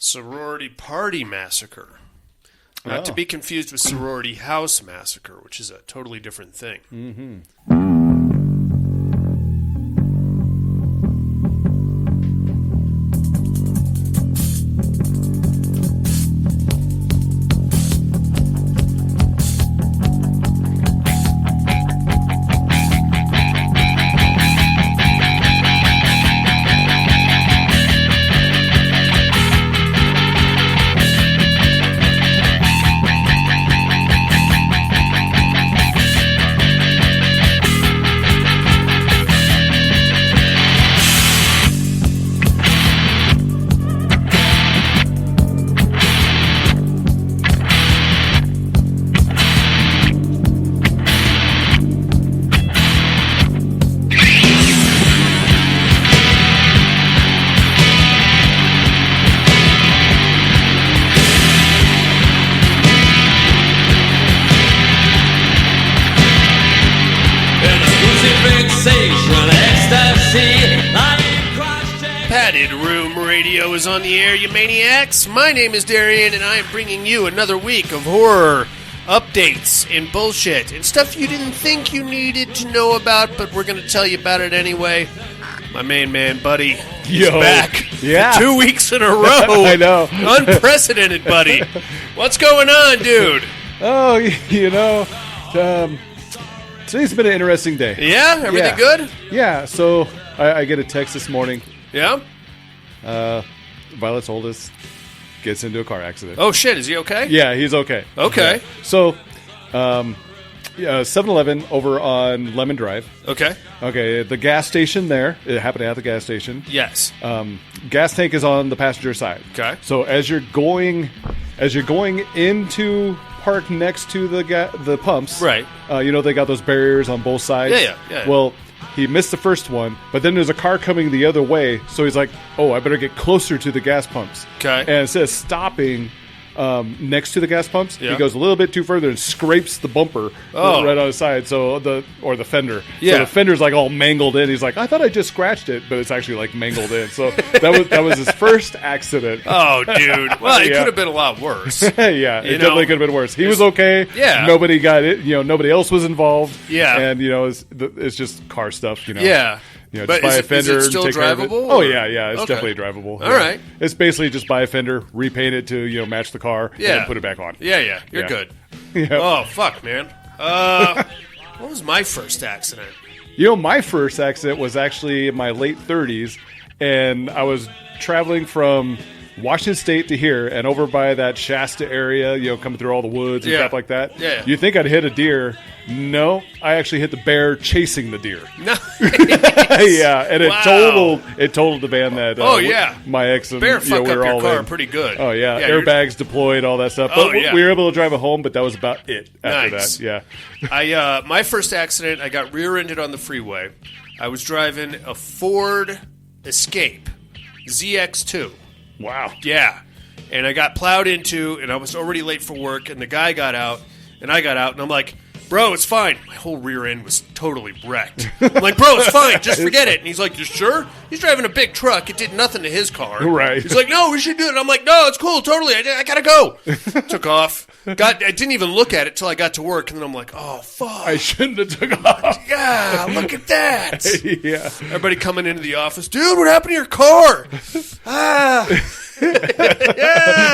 Sorority Party Massacre. Not to be confused with Sorority House Massacre, which is a totally different thing. Mm-hmm. Padded Room Radio is on the air, you maniacs. My name is Darian, and I am bringing you another week of horror updates and bullshit and stuff you didn't think you needed to know about, but we're going to tell you about it anyway. My main man, buddy, is back for 2 weeks in a row. I know. Unprecedented, buddy. What's going on, dude? Oh, today's been an interesting day. Yeah? Everything good? Yeah, so I get a text this morning. Yeah? Violet's oldest gets into a car accident. Oh, shit. Is he okay? Yeah, he's okay. Okay. Yeah. So, 7-Eleven over on Lemon Drive. Okay. Okay, the gas station there. It happened at the gas station. Yes. Gas tank is on the passenger side. Okay. So as you're going into park next to the pumps, right? They got those barriers on both sides. Yeah. Well, he missed the first one, but then there's a car coming the other way, so he's like, "Oh, I better get closer to the gas pumps." Okay. And instead of stopping next to the gas pumps, he Yeah. goes a little bit too further and scrapes the bumper right on his side, or the fender. Yeah. So the fender's like all mangled in. He's like, "I thought I just scratched it, but it's actually like mangled in." So that was his first accident. Oh, dude. Well, it could have been a lot worse. Yeah, it definitely could have been worse. He was okay. Yeah. Nobody got it. Nobody else was involved. Yeah. And it's just car stuff. Yeah. Just buy a fender. Is it still and take care of it. drivable? Oh yeah, it's Okay. definitely drivable. All right. It's basically just buy a fender, repaint it to match the car, and then put it back on. Yeah. You're good. Yeah. Oh fuck, man. What was my first accident? My first accident was actually in my late 30s, and I was traveling from Washington State to here, and over by that Shasta area, coming through all the woods and stuff like that. Yeah. You think I'd hit a deer? No, I actually hit the bear chasing the deer. Nice. Yeah, and Wow. it totaled the van that. My ex and bear fuck we were up your all car in. pretty good. Oh yeah, airbags deployed, all that stuff. But we were able to drive it home, but that was about it after Nice. that. Yeah. My first accident, I got rear-ended on the freeway. I was driving a Ford Escape ZX2. Wow. Yeah. And I got plowed into, and I was already late for work, and the guy got out, and I got out, and I'm like, bro, it's fine. My whole rear end was totally wrecked. I'm like, bro, it's fine. Just forget it. And he's like, you sure? He's driving a big truck. It did nothing to his car. Right. He's like, no, we should do it. And I'm like, no, it's cool. Totally. I got to go. Took off. I didn't even look at it till I got to work. And then I'm like, oh, fuck. I shouldn't have took off. Yeah, look at that. Yeah. Everybody coming into the office. Dude, what happened to your car? I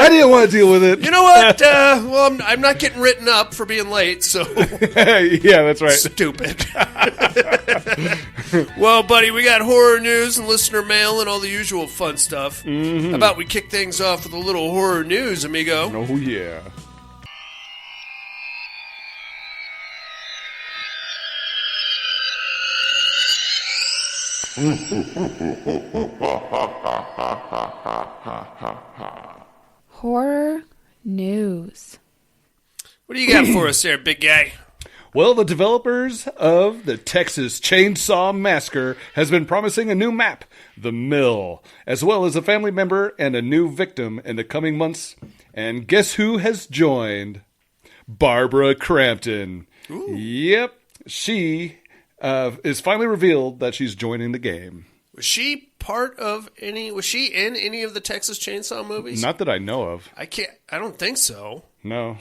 didn't want to deal with it. You know what? Well, I'm not getting written up for being late, so... Yeah, that's right. Stupid. Well, buddy, we got horror news and listener mail and all the usual fun stuff. Mm-hmm. How about we kick things off with a little horror news, amigo? Oh, yeah. Horror news. What do you got for us there, big guy? Well, the developers of the Texas Chainsaw Massacre has been promising a new map, The Mill, as well as a family member and a new victim in the coming months. And guess who has joined? Barbara Crampton. Ooh. Yep. She is finally revealed that she's joining the game. Was she part of any? Was she in any of the Texas Chainsaw movies? Not that I know of. I don't think so. No.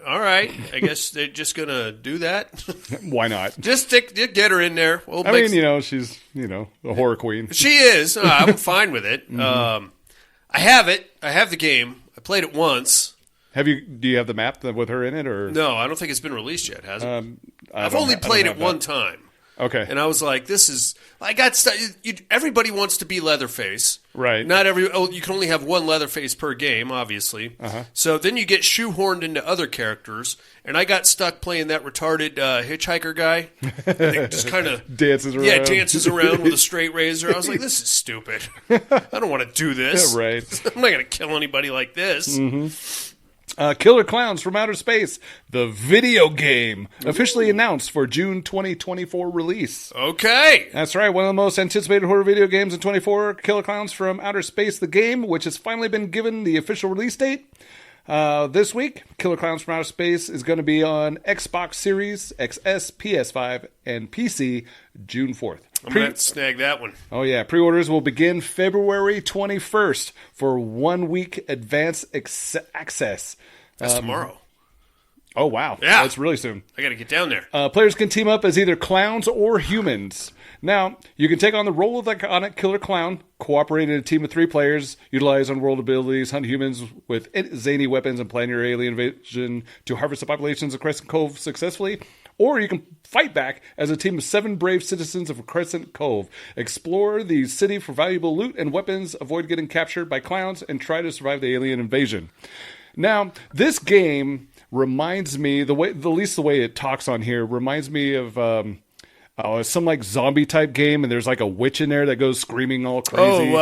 All right. I guess they're just gonna do that. Why not? Just get her in there. I mean, she's a horror queen. She is. I'm fine with it. I have it. I have the game. I played it once. Do you have the map with her in it, or no? I don't think it's been released yet, has it? I've only played it one time. Okay. And I was like, this is... I got everybody wants to be Leatherface. Right. You can only have one Leatherface per game, obviously. Uh-huh. So then you get shoehorned into other characters, and I got stuck playing that retarded hitchhiker guy. And just kind of... dances around. Yeah, dances around with a straight razor. I was like, this is stupid. I don't want to do this. Right. I'm not going to kill anybody like this. Mm-hmm. Killer Clowns from Outer Space, the video game, officially announced for June 2024 release. Okay. That's right, one of the most anticipated horror video games in 24, Killer Clowns from Outer Space, the game, which has finally been given the official release date. This week, Killer Clowns from Outer Space is going to be on Xbox Series, XS, PS5, and PC June 4th. I'm going to have to snag that one. Oh, yeah. Pre-orders will begin February 21st for 1 week advance access. That's tomorrow. Oh, wow. Yeah. That's really soon. I got to get down there. Players can team up as either clowns or humans. Now, you can take on the role of the iconic killer clown, cooperate in a team of 3 players, utilize on-world abilities, hunt humans with zany weapons, and plan your alien invasion to harvest the populations of Crescent Cove successfully. Or you can fight back as a team of 7 brave citizens of Crescent Cove. Explore the city for valuable loot and weapons, avoid getting captured by clowns, and try to survive the alien invasion. Now, this game reminds me, the way it talks on here, reminds me of some like zombie type game, and there's like a witch in there that goes screaming all crazy.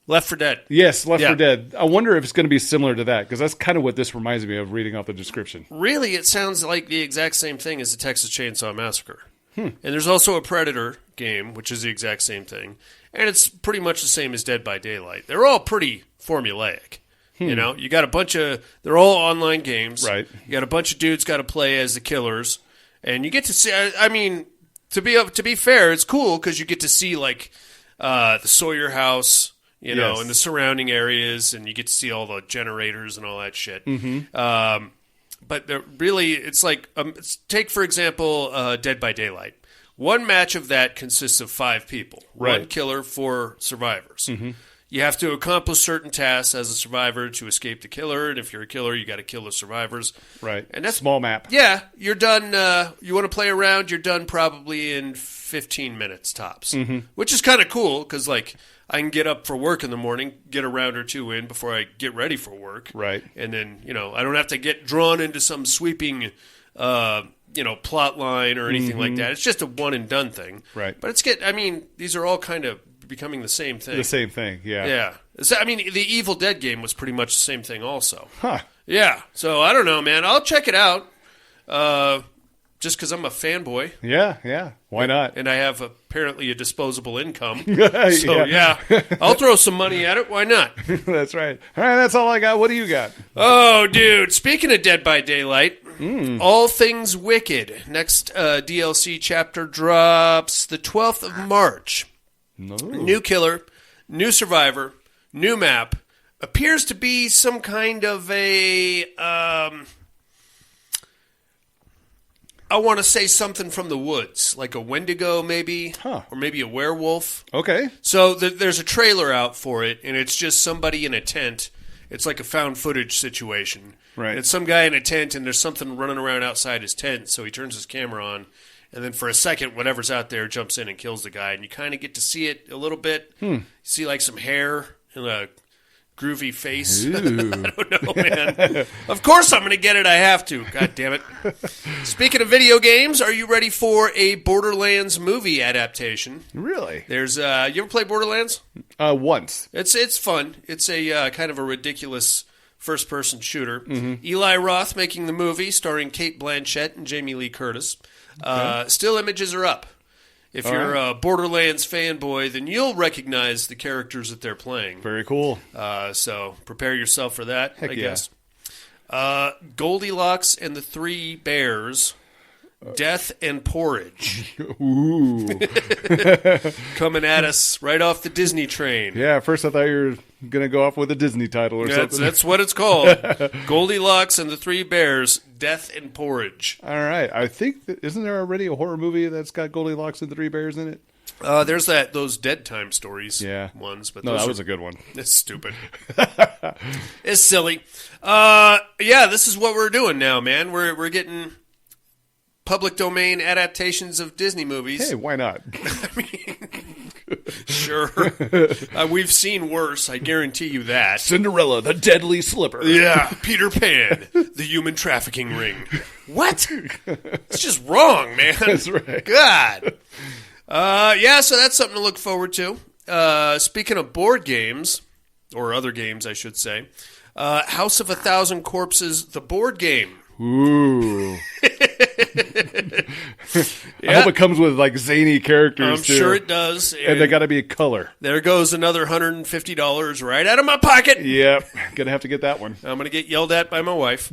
Left 4 Dead. Yes, Left 4 Dead. I wonder if it's going to be similar to that, because that's kind of what this reminds me of reading off the description. Really, it sounds like the exact same thing as the Texas Chainsaw Massacre. And there's also a Predator game, which is the exact same thing. And it's pretty much the same as Dead by Daylight. They're all pretty formulaic. You know, you got a bunch of... They're all online games. Right. You got a bunch of dudes got to play as the killers. And you get to see... I mean, to be fair, it's cool because you get to see, like, the Sawyer house... You know, in the surrounding areas, and you get to see all the generators and all that shit. Mm-hmm. But really, it's like, take, for example, Dead by Daylight. One match of that consists of 5 people. Right. 1 killer, 4 survivors. Mm-hmm. You have to accomplish certain tasks as a survivor to escape the killer, and if you're a killer, you got to kill the survivors. Right. And that's small map. Yeah, you're done. You want to play around, you're done probably in 15 minutes tops, which is kind of cool because, like, I can get up for work in the morning, get a round or 2 in before I get ready for work. Right. And then, you know, I don't have to get drawn into some sweeping, plot line or anything like that. It's just a one and done thing. Right. But these are all kind of becoming the same thing. The same thing, yeah. Yeah. So, I mean, the Evil Dead game was pretty much the same thing also. Huh. Yeah. So, I don't know, man. I'll check it out. Just because I'm a fanboy. Yeah. Why not? And I have apparently a disposable income. So, yeah. I'll throw some money at it. Why not? That's right. All right, that's all I got. What do you got? Oh, dude. Speaking of Dead by Daylight, All Things Wicked. Next DLC chapter drops the 12th of March. No. New killer, new survivor, new map. Appears to be some kind of a... I want to say something from the woods, like a Wendigo maybe, or maybe a werewolf. Okay. So there's a trailer out for it, and it's just somebody in a tent. It's like a found footage situation. Right. And it's some guy in a tent, and there's something running around outside his tent, so he turns his camera on, and then for a second, whatever's out there jumps in and kills the guy, and you kind of get to see it a little bit. You see like some hair and a groovy face. I don't know, man. Of course I'm going to get it. I have to. God damn it. Speaking of video games, are you ready for a Borderlands movie adaptation? Really? There's you ever play Borderlands? Once. It's fun. It's a kind of a ridiculous first-person shooter. Eli Roth making the movie, starring Cate Blanchett and Jamie Lee Curtis. Still images are up. If you're a Borderlands fanboy, then you'll recognize the characters that they're playing. Very cool. So prepare yourself for that, Heck I guess. Goldilocks and the Three Bears Death and Porridge. Ooh. Coming at us right off the Disney train. Yeah, at first I thought you were going to go off with a Disney title or something. That's what it's called. Goldilocks and the Three Bears, Death and Porridge. All right. I think, isn't there already a horror movie that's got Goldilocks and the Three Bears in it? There's those Dead Time Stories ones. But no, those that was a good one. It's stupid. It's silly. This is what we're doing now, man. We're getting public domain adaptations of Disney movies. Hey, why not? I mean, sure. We've seen worse, I guarantee you that. Cinderella, the Deadly Slipper. Yeah, Peter Pan, the human trafficking ring. What? It's just wrong, man. That's right. God. So that's something to look forward to. Speaking of board games, or other games, I should say, House of 1,000 Corpses, the board game. Ooh. I hope it comes with like zany characters. I'm too. sure it does. And they got to be a color. There goes another $150 right out of my pocket. Yep. Gonna have to get that one. I'm going to get yelled at by my wife.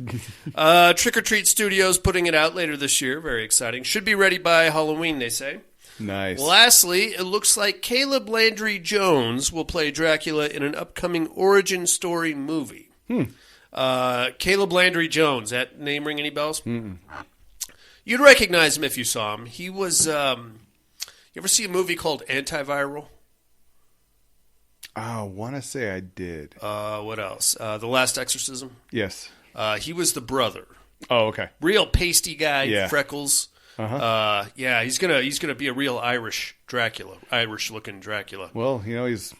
Trick or Treat Studios putting it out later this year. Very exciting. Should be ready by Halloween, they say. Nice. Lastly, it looks like Caleb Landry Jones will play Dracula in an upcoming origin story movie. Caleb Landry Jones. That name ring any bells? Mm-mm. You'd recognize him if you saw him. He was. You ever see a movie called Antiviral? I want to say I did. What else? The Last Exorcism. Yes. He was the brother. Oh, okay. Real pasty guy, Yeah. freckles. Uh-huh. He's gonna be a real Irish Dracula, Irish-looking Dracula. Well, he's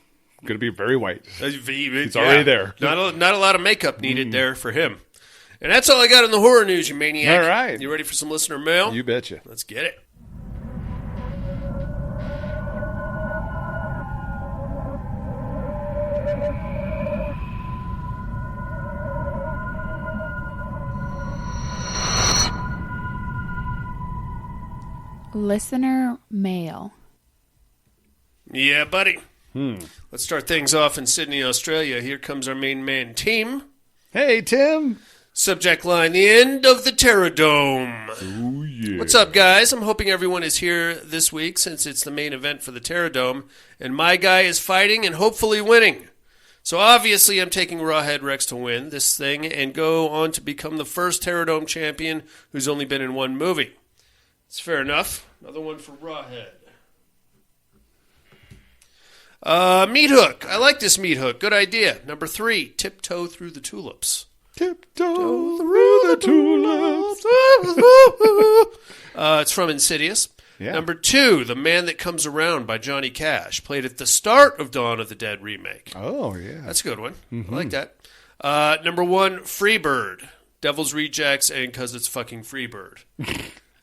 going to be very white. He's already there. Not a lot of makeup needed there for him. And that's all I got in the horror news, you maniac. All right. You ready for some listener mail? You betcha. Let's get it. Listener mail. Yeah, buddy. Let's start things off in Sydney, Australia. Here comes our main man, Tim. Hey, Tim. Subject line, the end of the Terradome. Oh, yeah. What's up, guys? I'm hoping everyone is here this week since it's the main event for the Terradome, and my guy is fighting and hopefully winning. So obviously I'm taking Rawhead Rex to win this thing and go on to become the first Terradome champion who's only been in one movie. It's fair enough. Another one for Rawhead. Meat hook. I like this meat hook. Good idea. Number 3, tiptoe through the tulips. Tiptoe through the tulips. It's from Insidious. Yeah. Number 2, The Man That Comes Around by Johnny Cash. Played at the start of Dawn of the Dead remake. Oh, yeah. That's a good one. I like that. Number 1, Freebird. Devil's Rejects and Cause It's Fucking Freebird.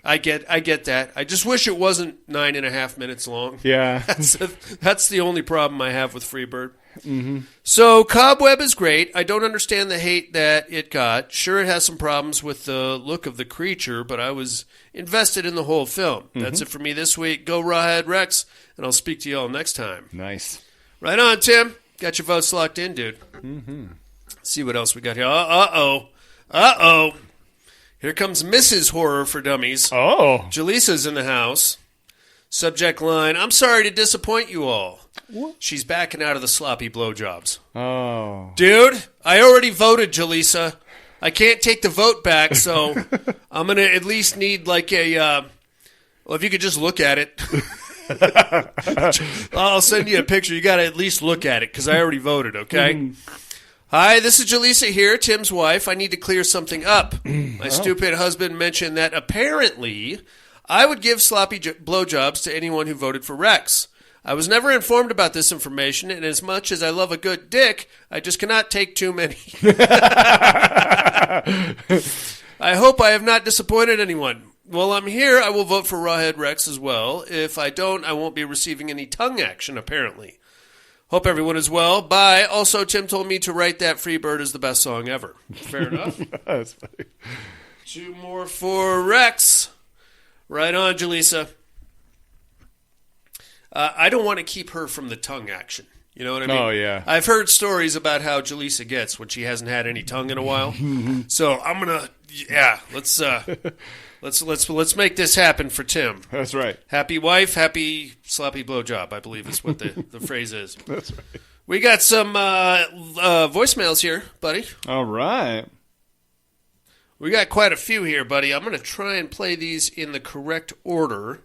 I get that. I just wish it wasn't 9.5 minutes long. Yeah. That's the only problem I have with Freebird. Mm-hmm. So Cobweb is great. I don't understand the hate that it got. Sure, it has some problems with the look of the creature, but I was invested in the whole film. That's it for me this week. Go Rawhead Rex, and I'll speak to you all next time. Nice. Right on, Tim. Got your votes locked in, dude. Mm-hmm. See what else we got here. Uh-oh. Here comes Mrs. Horror for Dummies. Oh. Jaleesa's in the house. Subject line, I'm sorry to disappoint you all. What? She's backing out of the sloppy blowjobs. Oh. Dude, I already voted, Jaleesa. I can't take the vote back, so I'm going to at least need like a... well, if you could just look at it. I'll send you a picture. You got to at least look at it, because I already voted, okay? Hi, this is Jaleesa here, Tim's wife. I need to clear something up. My stupid husband mentioned that apparently I would give sloppy blowjobs to anyone who voted for Rex. I was never informed about this information, and as much as I love a good dick, I just cannot take too many. I hope I have not disappointed anyone. While I'm here, I will vote for Rawhead Rex as well. If I don't, I won't be receiving any tongue action, apparently. Hope everyone is well. Bye. Also, Tim told me to write that Freebird is the best song ever. Fair enough. That's funny. 2 more for Rex. Right on, Jaleesa. I don't want to keep her from the tongue action. You know what I mean? Oh, yeah. I've heard stories about how Jaleesa gets when she hasn't had any tongue in a while. So I'm going to Yeah, let's make this happen for Tim. That's right. Happy wife, happy sloppy blowjob, I believe is what the phrase is. That's right. We got some voicemails here, buddy. All right. We got quite a few here, buddy. I'm going to try and play these in the correct order.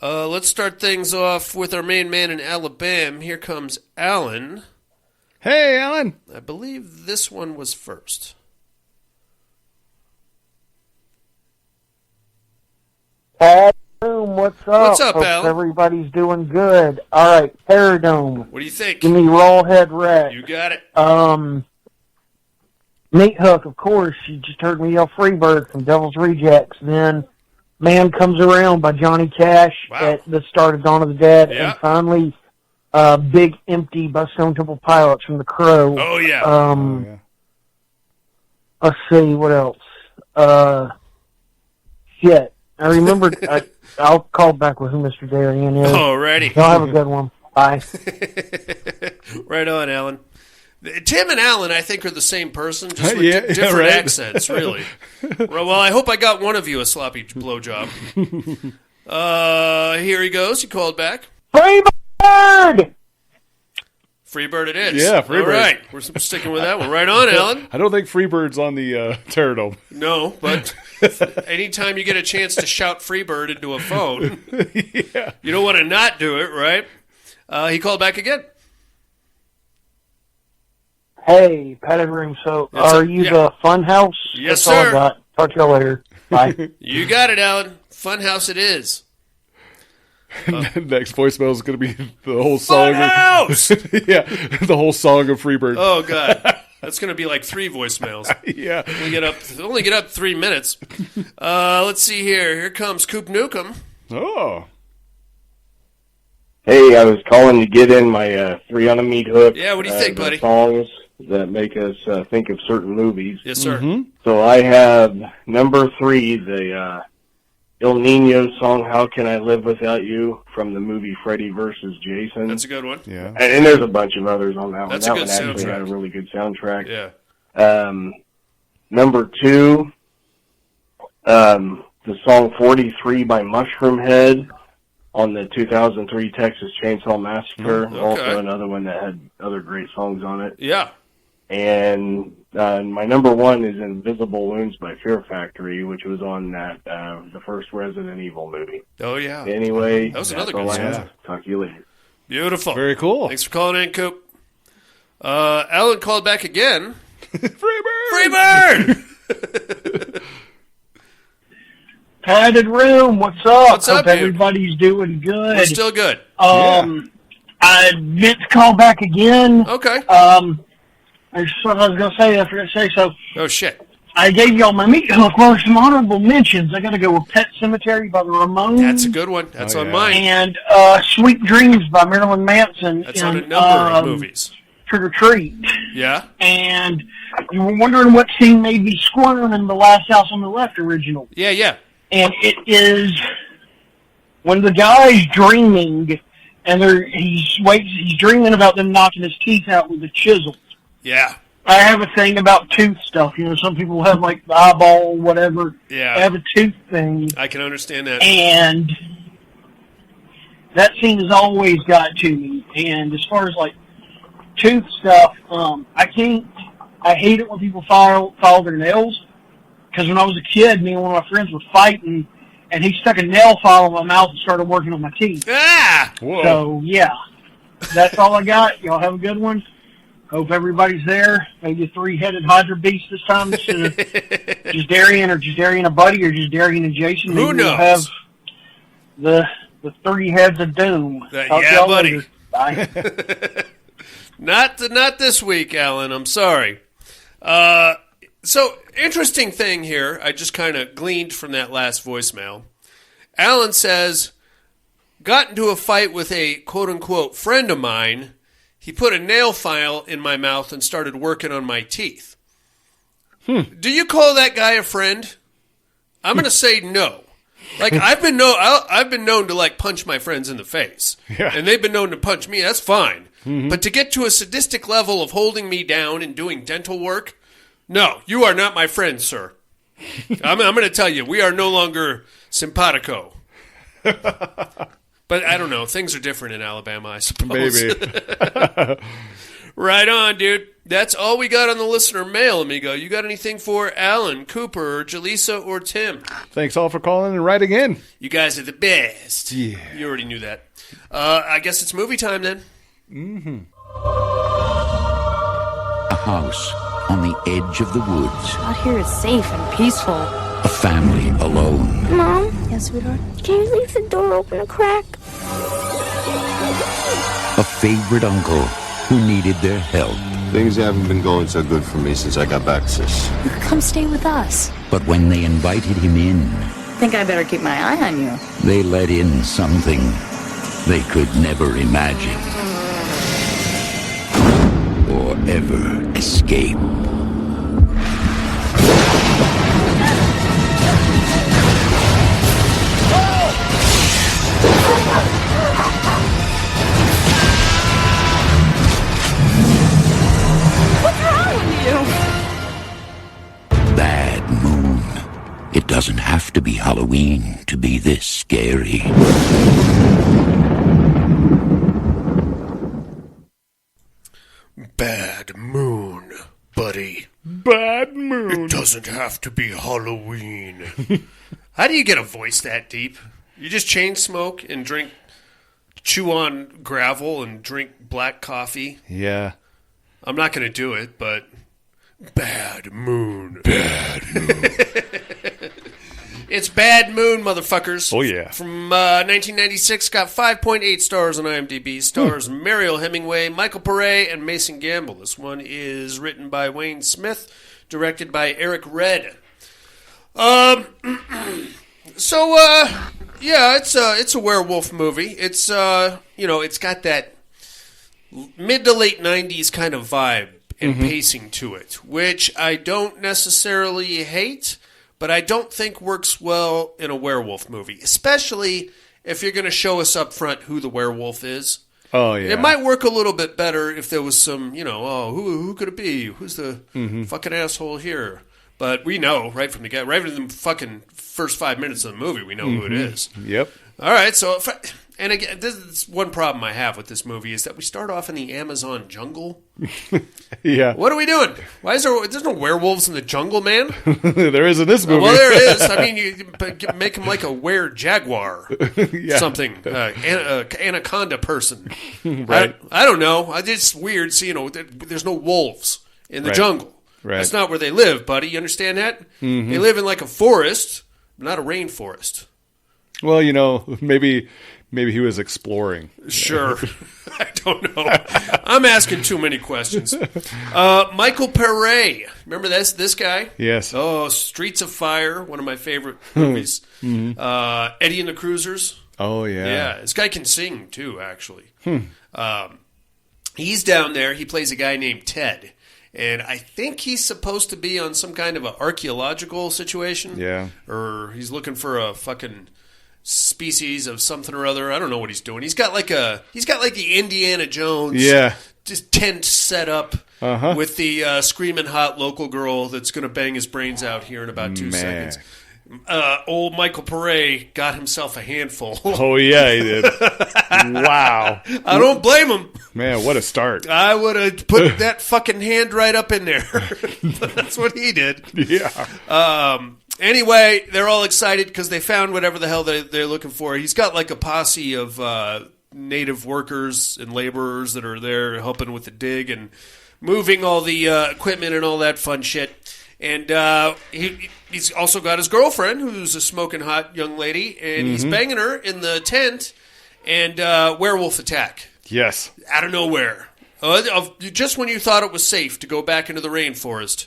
Let's start things off with our main man in Alabama. Here comes Alan. Hey, Alan. I believe this one was first. What's up? What's up, Hope Al? everybody's doing good. All right, Paradome. What do you think? Give me Rawhead Rex. You got it. Meat Hook, of course. You just heard me yell Freebird from Devil's Rejects. Then Man Comes Around by Johnny Cash at the start of Dawn of the Dead. Yeah. And finally, Big Empty by Stone Temple Pilots from The Crow. Oh, yeah. Let's see, what else? Shit. I remember, I'll call back with who Mr. Darien is. Alrighty. Y'all have a good one. Bye. Right on, Alan. Tim and Alan, I think, are the same person, just with different right. accents, really. Well, I hope I got one of you a sloppy blowjob. Here he goes. He called back. Freebird! Freebird it is. Yeah, Freebird. All right. We're sticking with that one. Right on, Alan. I don't think Freebird's on the Terradome. No, but anytime you get a chance to shout Freebird into a phone, you don't want to not do it, right? He called back again. Hey, Padded Room Soap. Yes, Are you the Fun House? Yes, That's all sir. I got. Talk to you later. Bye. You got it, Alan. Funhouse it is. Next voicemail is going to be the whole song. Funhouse! The whole song of Freebird. Oh, God. That's going to be like 3 voicemails. Yeah. Only get up 3 minutes. Let's see here. Here comes Coop Nukem. Oh. Hey, I was calling to get in my 3 on a Meat Hook. Yeah, what do you think, buddy? Songs that make us think of certain movies. Yes, sir. Mm-hmm. So I have number 3, the El Nino song, How Can I Live Without You, from the movie Freddy vs. Jason. That's a good one. Yeah. And there's a bunch of others on that one. That's that a good one actually soundtrack. had a really good soundtrack. Yeah. Number 2, the song 43 by Mushroom Head on the 2003 Texas Chainsaw Massacre. Okay. Also another one that had other great songs on it. Yeah. And my number 1 is Invisible Wounds by Fear Factory, which was on that the first Resident Evil movie. Oh, yeah. Anyway, That was another that's good all I song. have. Talk to you later. Beautiful. Very cool. Thanks for calling in, Coop. Alan called back again. Freebird! Freebird! Padded Room, what's up? What's up, Hope dude? everybody's doing good. We're still good. I meant to call back again. Okay. There's something I was going to say after I say so. Oh, shit. I gave y'all my Meat Hook. Well, some honorable mentions. I got to go with Pet Cemetery by the Ramones. That's a good one. That's on mine. And Sweet Dreams by Marilyn Manson. That's and, on a number of movies. Trick or Treat. Yeah? And you were wondering what scene made me squirm in the Last House on the Left original. Yeah, yeah. And it is when the guy's dreaming, and he's dreaming about them knocking his teeth out with a chisel. Yeah. I have a thing about tooth stuff. You know, some people have like the eyeball, whatever. Yeah. I have a tooth thing, I can understand that. and that scene has always got to me. And as far as like tooth stuff, I hate it when people file their nails. Because when I was a kid, me and one of my friends were fighting, and he stuck a nail file in my mouth and started working on my teeth. Ah! Whoa. So, yeah. That's all I got. Y'all have a good one. Hope everybody's there. Maybe a 3-headed Hydra beast this time instead of just Darian or just Darian a buddy or just Darian and Jason. Who Maybe knows? We'll have the 3 heads of doom. Talk to Yeah, y'all buddy. later. Bye. Not this week, Alan. I'm sorry. So, interesting thing here, I just kind of gleaned from that last voicemail. Alan says, got into a fight with a quote-unquote friend of mine. He put a nail file in my mouth and started working on my teeth. Do you call that guy a friend? I'm going to say no. Like, I've been known to, like, punch my friends in the face. Yeah. And they've been known to punch me. That's fine. But to get to a sadistic level of holding me down and doing dental work, no, you are not my friend, sir. I'm going to tell you, we are no longer simpatico. But I don't know. Things are different in Alabama, I suppose. Maybe. Right on, dude. That's all we got on the listener mail, amigo. You got anything for Alan, Cooper, Jaleesa, or Tim? Thanks all for calling and writing in. You guys are the best. Yeah. You already knew that. I guess it's movie time then. Mm-hmm. A house on the edge of the woods. Out here is safe and peaceful. A family alone. Mom? Yes, sweetheart? Can you leave the door open a crack? A favorite uncle who needed their help. Things haven't been going so good for me since I got back, sis. You could come stay with us. But when they invited him in, Think I better keep my eye on you. they let in something they could never imagine or ever escape. What's wrong with you? Bad Moon. It doesn't have to be Halloween to be this scary. Bad moon, buddy. Bad moon. It doesn't have to be Halloween. How do you get a voice that deep? You just chain smoke and chew on gravel and drink black coffee? Yeah. I'm not going to do it, but Bad Moon. Bad moon. It's Bad Moon, motherfuckers. Oh, yeah. From 1996, got 5.8 stars on IMDb. Stars Mariel Hemingway, Michael Pare, and Mason Gamble. This one is written by Wayne Smith, directed by Eric Red. It's a werewolf movie. It's it's got that mid to late 90s kind of vibe and pacing to it, which I don't necessarily hate, but I don't think works well in a werewolf movie, especially if you're going to show us up front who the werewolf is. Oh, yeah. It might work a little bit better if there was some, who could it be? Who's the fucking asshole here? But we know right from the fucking first 5 minutes of the movie, we know who it is. Yep. All right, so and again, this is one problem I have with this movie is that we start off in the Amazon jungle. Yeah. What are we doing? Why is there's no werewolves in the jungle, man? There is in this movie. Well, there is. I mean, you make him like a were-jaguar, Yeah. something, anaconda person. Right. I don't know. It's weird. So, there's no wolves in the Right. jungle. Right. That's not where they live, buddy. You understand that? Mm-hmm. They live in like a forest, not a rainforest. Well, maybe he was exploring. Sure. I don't know. I'm asking too many questions. Michael Pare. Remember this guy? Yes. Oh, Streets of Fire, one of my favorite movies. Eddie and the Cruisers. Oh, yeah. Yeah, this guy can sing too, actually. He's down there. He plays a guy named Ted. And I think he's supposed to be on some kind of an archaeological situation. Yeah. Or he's looking for a fucking species of something or other. I don't know what he's doing. He's got like the Indiana Jones just tent set up with the screaming hot local girl that's going to bang his brains out here in about 2 seconds. Old Michael Pare got himself a handful. Oh, yeah, he did. Wow. I don't blame him. Man, what a start. I would have put that fucking hand right up in there. That's what he did. Yeah. Anyway, they're all excited because they found whatever the hell they're looking for. He's got like a posse of native workers and laborers that are there helping with the dig and moving all the equipment and all that fun shit. And he's also got his girlfriend, who's a smoking hot young lady, and he's banging her in the tent, and werewolf attack. Yes. Out of nowhere. Just when you thought it was safe to go back into the rainforest.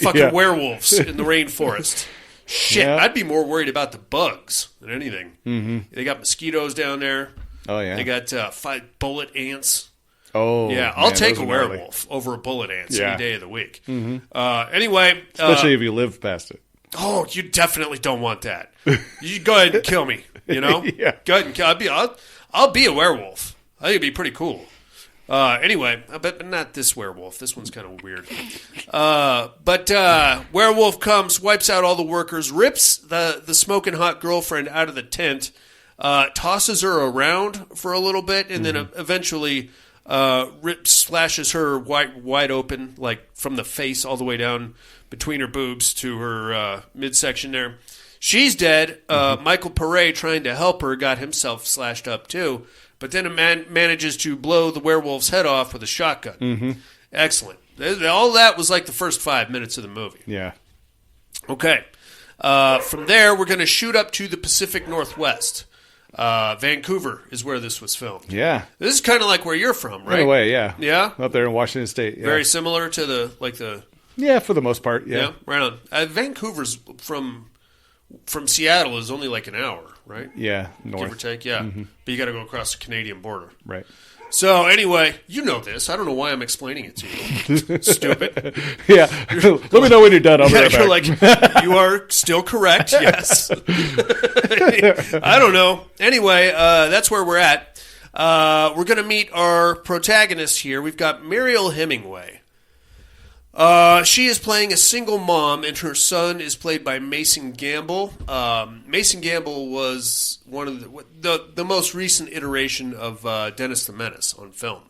Fucking werewolves in the rainforest. Shit, Yeah. I'd be more worried about the bugs than anything. They got mosquitoes down there. Oh, yeah. They got 5 bullet ants. Oh, Yeah, I'll man, take those a are gnarly. werewolf over a bullet ant Yeah. any day of the week. Anyway. Especially if you live past it. Oh, you definitely don't want that. You go ahead and kill me, Yeah. Go ahead and kill. I'll be a werewolf. I think it'd be pretty cool. Anyway, but not this werewolf. This one's kind of weird. But werewolf comes, wipes out all the workers, rips the smoking hot girlfriend out of the tent, tosses her around for a little bit, and then eventually slashes her wide open, like from the face all the way down between her boobs to her midsection there. She's dead. Michael Pare, trying to help her, got himself slashed up too. But then a man manages to blow the werewolf's head off with a shotgun. Mm-hmm. Excellent. All that was like the first 5 minutes of the movie. Yeah. Okay. From there, we're going to shoot up to the Pacific Northwest. Vancouver is where this was filmed. Yeah. This is kind of like where you're from, right? In a way, yeah. Yeah? Up there in Washington State. Yeah. Very similar to the... Yeah, for the most part, yeah. Yeah, right on. Vancouver's from Seattle is only like an hour, right? Yeah, north. Give or take, yeah. Mm-hmm. But you got to go across the Canadian border. Right. So anyway, you know this. I don't know why I'm explaining it to you. Stupid. Yeah. Let me know when you're done. I'll be right back. You're like, you are still correct, yes. I don't know. Anyway, that's where we're at. We're going to meet our protagonist here. We've got Mariel Hemingway. She is playing a single mom, and her son is played by Mason Gamble. Mason Gamble was one of the most recent iteration of Dennis the Menace on film.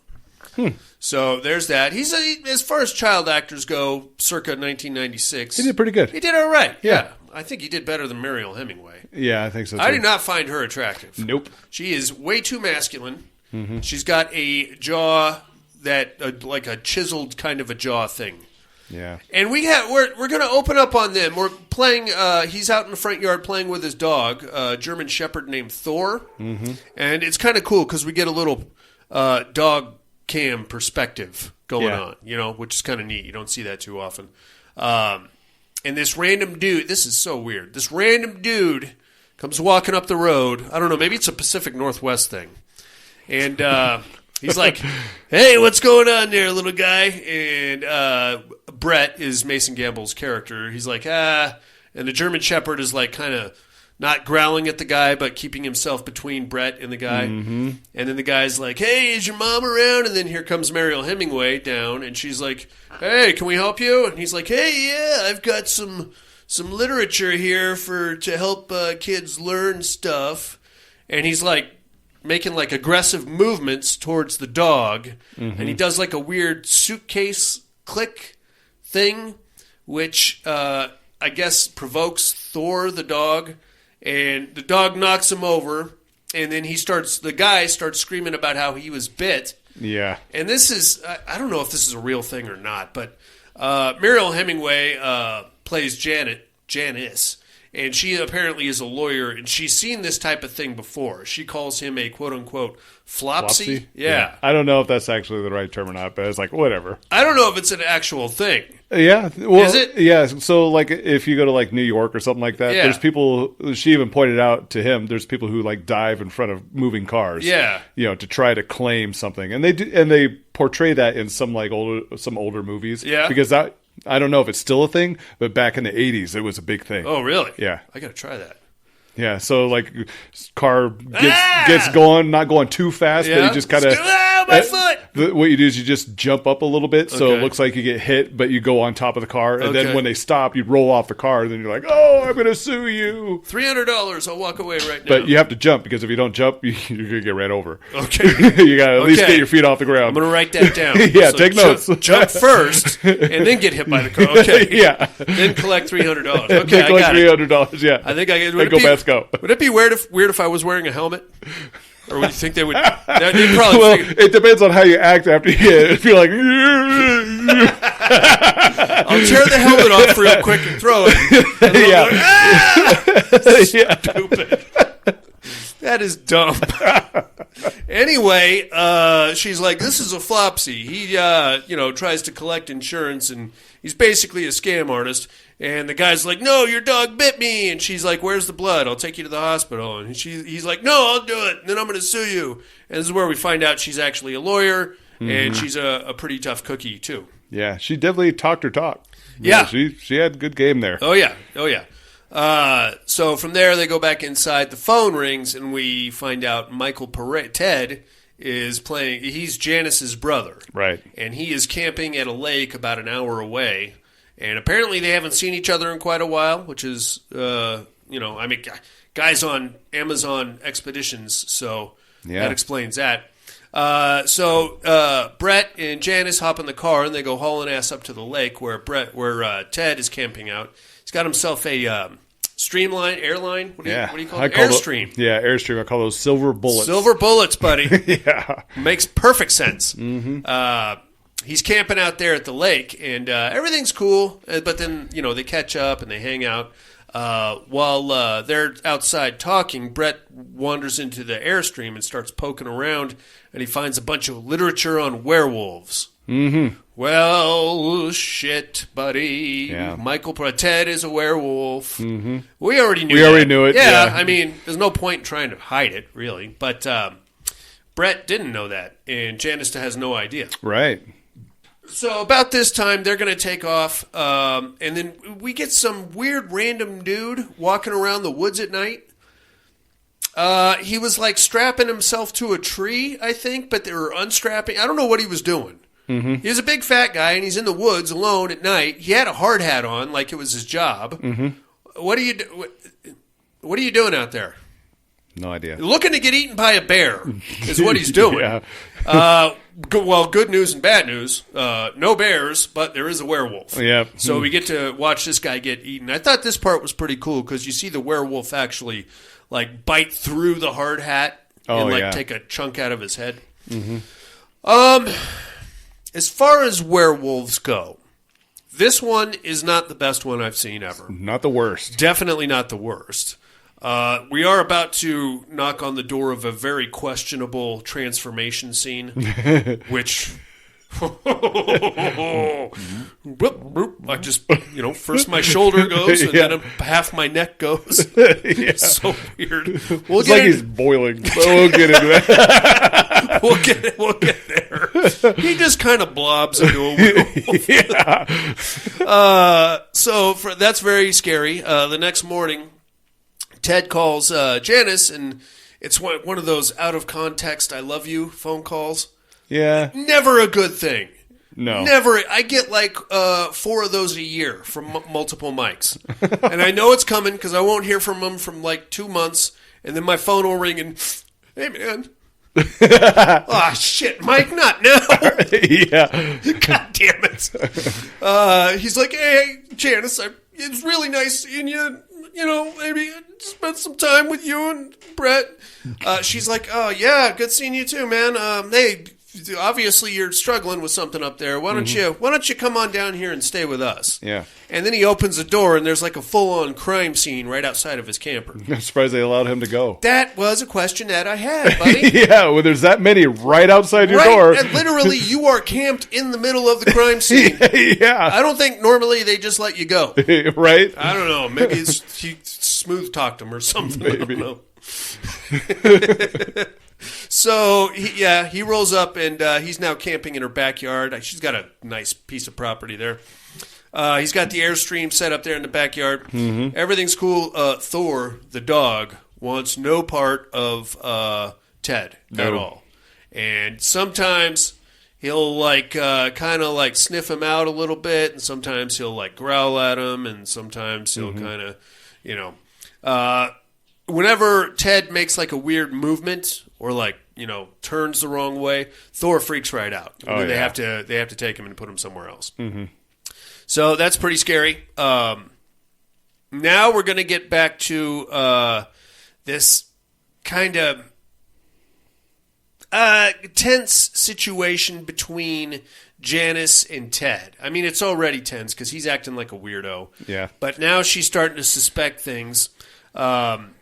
So there's that. He's as far as child actors go, circa 1996. He did pretty good. He did all right. Yeah. I think he did better than Mariel Hemingway. Yeah, I think so too. I do not find her attractive. Nope. She is way too masculine. Mm-hmm. She's got a jaw that like a chiseled kind of a jaw thing. Yeah, and we're going to open up on them. We're playing. He's out in the front yard playing with his dog, a German Shepherd named Thor, and it's kind of cool because we get a little dog cam perspective going on, which is kind of neat. You don't see that too often. And this random dude, this is so weird. This random dude comes walking up the road. I don't know, maybe it's a Pacific Northwest thing, and he's like, "Hey, what's going on there, little guy?" And Brett is Mason Gamble's character. He's like, and the German Shepherd is like kind of not growling at the guy, but keeping himself between Brett and the guy. Mm-hmm. And then the guy's like, "Hey, is your mom around?" And then here comes Mariel Hemingway down, and she's like, "Hey, can we help you?" And he's like, "Hey, yeah, I've got some literature here to help kids learn stuff." And he's like making like aggressive movements towards the dog, and he does like a weird suitcase click thing, which I guess provokes Thor the dog, and the dog knocks him over, and then the guy starts screaming about how he was bit. Yeah. And this is, I don't know if this is a real thing or not, but Mariel Hemingway plays Janice, and she apparently is a lawyer, and she's seen this type of thing before. She calls him a quote-unquote flopsy. Yeah. I don't know if that's actually the right term or not, but it's like, whatever. I don't know if it's an actual thing. Yeah. Well, is it? Yeah. So, like, if you go to, like, New York or something like that, there's people, she even pointed out to him, there's people who, like, dive in front of moving cars. Yeah. To try to claim something. And they portray that in some older movies. Yeah. Because I don't know if it's still a thing, but back in the 80s, it was a big thing. Oh, really? Yeah. I got to try that. Yeah, so like car gets going, not going too fast, but you just kind of my foot. What you do is you just jump up a little bit, so it looks like you get hit, but you go on top of the car, and then when they stop, you roll off the car, and then you're like, "Oh, I'm going to sue you." $300. I'll walk away right now. But you have to jump because if you don't jump, you're going to get ran over. Okay, you got to at least get your feet off the ground. I'm going to write that down. Yeah, so take notes. Jump first, and then get hit by the car. Okay, yeah. Then collect $300. Okay, then collect $300. Yeah, I think I get. Would it be weird if I was wearing a helmet? Or would you think they would? They'd probably it depends on how you act after you hit. If you're like, I'll tear the helmet off real quick and throw it. And Stupid. That is dumb. Anyway, she's like, "This is a flopsy. He, tries to collect insurance, and he's basically a scam artist." And the guy's like, "No, your dog bit me." And she's like, "Where's the blood? I'll take you to the hospital." And he's like, "No, I'll do it. And then I'm going to sue you." And this is where we find out she's actually a lawyer, and she's a pretty tough cookie, too. Yeah, she definitely talked her talk. Yeah. She had a good game there. Oh, yeah. So from there, they go back inside. The phone rings, and we find out Michael Ted is playing. He's Janice's brother, Right. and he is camping at a lake about an hour away. And apparently they haven't seen each other in quite a while, which is, guys on Amazon expeditions, so that explains that. So Brett and Janice hop in the car and they go hauling ass up to the lake where Ted is camping out. He's got himself a airline. What do you call it? Airstream. Airstream. I call those silver bullets. Silver bullets, buddy. Yeah. Makes perfect sense. Mm-hmm. He's camping out there at the lake, and everything's cool. But then, they catch up and they hang out. While they're outside talking, Brett wanders into the Airstream and starts poking around, and he finds a bunch of literature on werewolves. Mm-hmm. Well, shit, buddy. Yeah. Ted is a werewolf. Mm-hmm. We already knew it. Yeah, I mean, there's no point in trying to hide it, really. But Brett didn't know that, and Janice has no idea. Right. So about this time, they're going to take off, and then we get some weird random dude walking around the woods at night. He was like strapping himself to a tree, I think, but they were unstrapping. I don't know what he was doing. Mm-hmm. He was a big fat guy, and he's in the woods alone at night. He had a hard hat on, like it was his job. Mm-hmm. What are you doing out there? No idea. Looking to get eaten by a bear is what he's doing. Yeah. Good news and bad news. No bears, but there is a werewolf. Yep. So we get to watch this guy get eaten. I thought this part was pretty cool because you see the werewolf actually like bite through the hard hat and take a chunk out of his head. Mm-hmm. As far as werewolves go, this one is not the best one I've seen ever. Not the worst. Definitely not the worst. We are about to knock on the door of a very questionable transformation scene, which I just, first my shoulder goes and then half my neck goes. It's so weird. It's like he's boiling. But we'll get into that. We'll get there. He just kind of blobs into a werewolf. That's very scary. The next morning, Ted calls Janice, and it's one of those out of context "I love you" phone calls. Yeah, never a good thing. No, never. I get like 4 of those a year from multiple mics, and I know it's coming because I won't hear from them from like 2 months, and then my phone will ring and, hey man. Shit, Mike, not now. Yeah. God damn it. He's like, hey, Janice, it's really nice seeing you. Maybe spend some time with you and Brett. She's like, oh, yeah, good seeing you too, man. Hey, obviously you're struggling with something up there. Why don't you come on down here and stay with us? Yeah. And then he opens the door, and there's like a full-on crime scene right outside of his camper. I'm surprised they allowed him to go. That was a question that I had, buddy. Yeah, well, there's that many right outside your door. And literally, you are camped in the middle of the crime scene. Yeah. I don't think normally they just let you go. Right? I don't know. Maybe he smooth-talked him or something. Maybe. I don't know. So, he rolls up, and he's now camping in her backyard. She's got a nice piece of property there. He's got the Airstream set up there in the backyard. Mm-hmm. Everything's cool. Thor, the dog, wants no part of Ted at all. And sometimes he'll kind of sniff him out a little bit, and sometimes he'll growl at him, and sometimes he'll kind of, whenever Ted makes a weird movement or turns the wrong way, Thor freaks right out. They have to take him and put him somewhere else. Mm-hmm. So that's pretty scary. Now we're going to get back to this kind of tense situation between Janice and Ted. I mean, it's already tense because he's acting like a weirdo. Yeah. But now she's starting to suspect things. One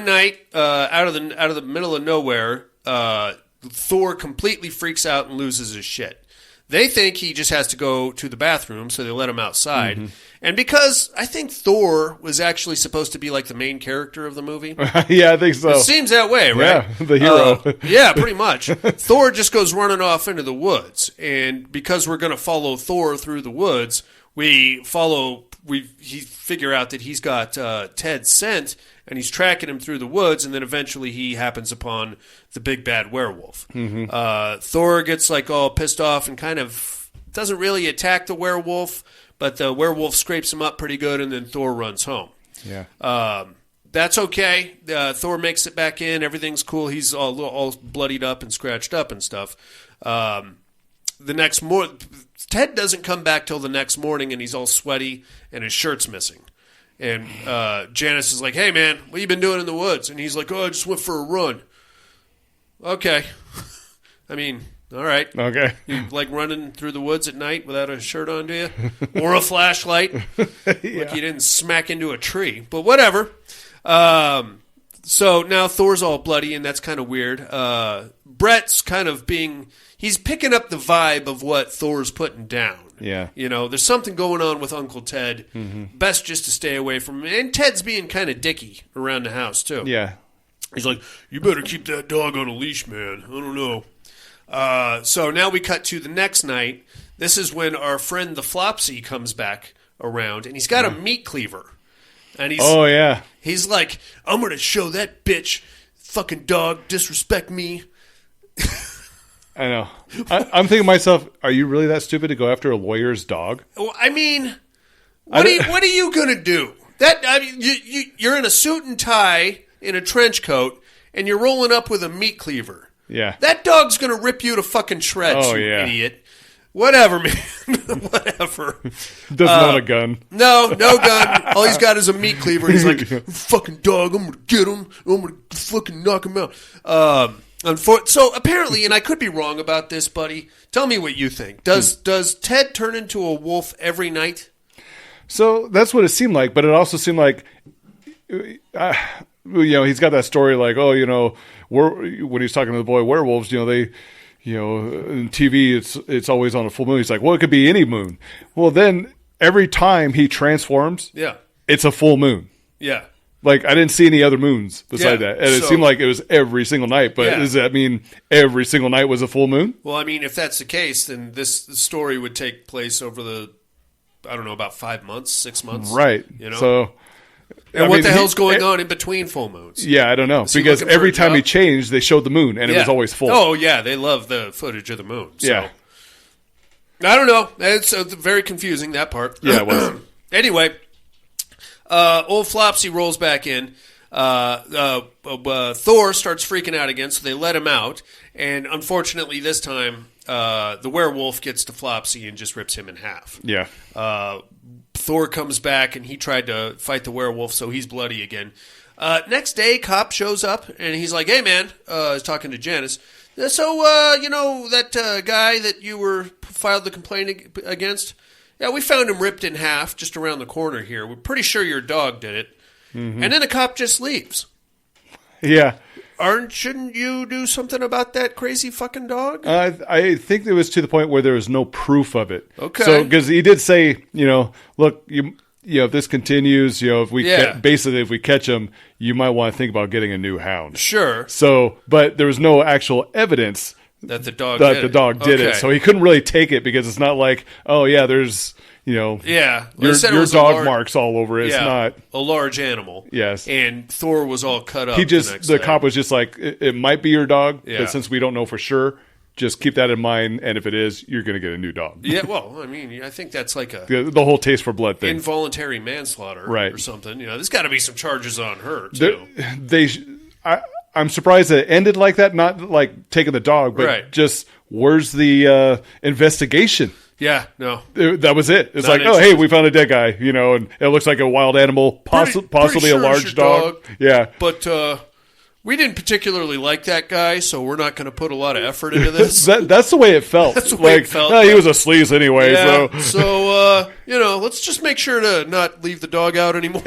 night, out of the middle of nowhere, Thor completely freaks out and loses his shit. They think he just has to go to the bathroom, so they let him outside. Mm-hmm. And because I think Thor was actually supposed to be the main character of the movie. Yeah, I think so. It seems that way, right? Yeah, the hero. Yeah, pretty much. Thor just goes running off into the woods. And because we're going to follow Thor through the woods, we follow he figure out that he's got Ted scent, and he's tracking him through the woods, and then eventually he happens upon the big bad werewolf. Thor gets like all pissed off and kind of doesn't really attack the werewolf, but the werewolf scrapes him up pretty good, and then Thor runs home. Yeah. That's okay. Thor makes it back in. Everything's cool. He's all bloodied up and scratched up and stuff. The next Ted doesn't come back till the next morning, and he's all sweaty, and his shirt's missing. And Janice is like, "Hey, man, what you been doing in the woods?" And he's like, "Oh, I just went for a run." Okay. I mean, all right. Okay. You like running through the woods at night without a shirt on, do you? Or a flashlight? Like you didn't smack into a tree. But whatever. So now Thor's all bloody, and that's kind of weird. Brett's kind of he's picking up the vibe of what Thor's putting down. Yeah. You know, there's something going on with Uncle Ted. Best just to stay away from him. And Ted's being kind of dicky around the house, too. Yeah. He's like, "You better keep that dog on a leash, man. I don't know." So now we cut to the next night. This is when our friend the Flopsy comes back around, and he's got a meat cleaver. And he's like, "I'm going to show that bitch, fucking dog, disrespect me." I know. I'm thinking to myself, are you really that stupid to go after a lawyer's dog? Well, I mean, what are you going to do? You're in a suit and tie, in a trench coat, and you're rolling up with a meat cleaver. Yeah. That dog's going to rip you to fucking shreds, you idiot. Whatever, man. Whatever. Doesn't own a gun. No gun. All he's got is a meat cleaver. He's like, "Fucking dog, I'm going to get him. I'm going to fucking knock him out." So apparently, and I could be wrong about this, buddy. Tell me what you think. Does Ted turn into a wolf every night? So that's what it seemed like, but it also seemed like, he's got that story like, when he's talking to the boy werewolves, they, in TV, it's always on a full moon. He's like, well, it could be any moon. Well, then every time he transforms, it's a full moon. Yeah. Like, I didn't see any other moons beside that. And it seemed like it was every single night. But does that mean every single night was a full moon? Well, I mean, if that's the case, then this story would take place over about 5 months, 6 months. Right. So... And what the hell's going on in between full moons? Yeah, I don't know. Because every time he changed, they showed the moon, and it was always full. Oh, yeah. They love the footage of the moon. So. Yeah. I don't know. It's very confusing, that part. Yeah, it was. Anyway, old Flopsy rolls back in. Thor starts freaking out again, so they let him out. And unfortunately, this time, the werewolf gets to Flopsy and just rips him in half. Yeah. Thor comes back, and he tried to fight the werewolf, so he's bloody again. Next day, cop shows up, and he's like, "Hey, man," he's talking to Janice. "So, that guy that you filed the complaint against? Yeah, we found him ripped in half just around the corner here. We're pretty sure your dog did it." Mm-hmm. And then the cop just leaves. Yeah. Shouldn't you do something about that crazy fucking dog? I think it was to the point where there was no proof of it. Okay. So, because he did say, look, if this continues, if we if we catch him, you might want to think about getting a new hound. Sure. So, but there was no actual evidence that the dog did it. So he couldn't really take it because it's not like, oh yeah, there's your dog marks all over it. It's not a large animal. Yes. And Thor was all cut up. The cop was just like, it might be your dog, but since we don't know for sure, just keep that in mind. And if it is, you're going to get a new dog. Yeah. Well, I mean, I think that's like the whole taste for blood thing, involuntary manslaughter, right, or something. There's got to be some charges on her too. I'm surprised that it ended like that, not like taking the dog, but just where's the investigation? Yeah, no. That was it. It's like, oh, hey, we found a dead guy, and it looks like a wild animal, possibly a large dog. Yeah. But we didn't particularly like that guy, so we're not going to put a lot of effort into this. That's the way it felt. That's the way it felt. He was a sleaze anyway. Yeah, so let's just make sure to not leave the dog out anymore.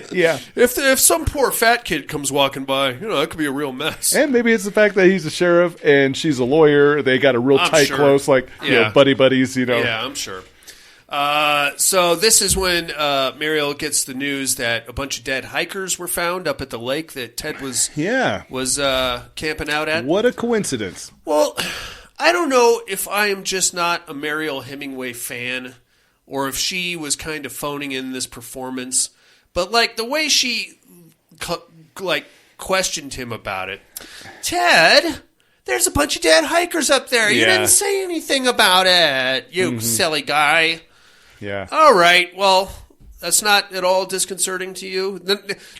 Yeah. If some poor fat kid comes walking by, that could be a real mess. And maybe it's the fact that he's a sheriff and she's a lawyer. They got a real tight, close, buddy buddies, Yeah, I'm sure. So this is when Muriel gets the news that a bunch of dead hikers were found up at the lake that Ted was camping out at. What a coincidence. Well, I don't know if I am just not a Mariel Hemingway fan, or if she was kind of phoning in this performance. But, like, the way she, questioned him about it. Ted, there's a bunch of dead hikers up there. You didn't say anything about it, you silly guy. Yeah. All right, well, that's not at all disconcerting to you?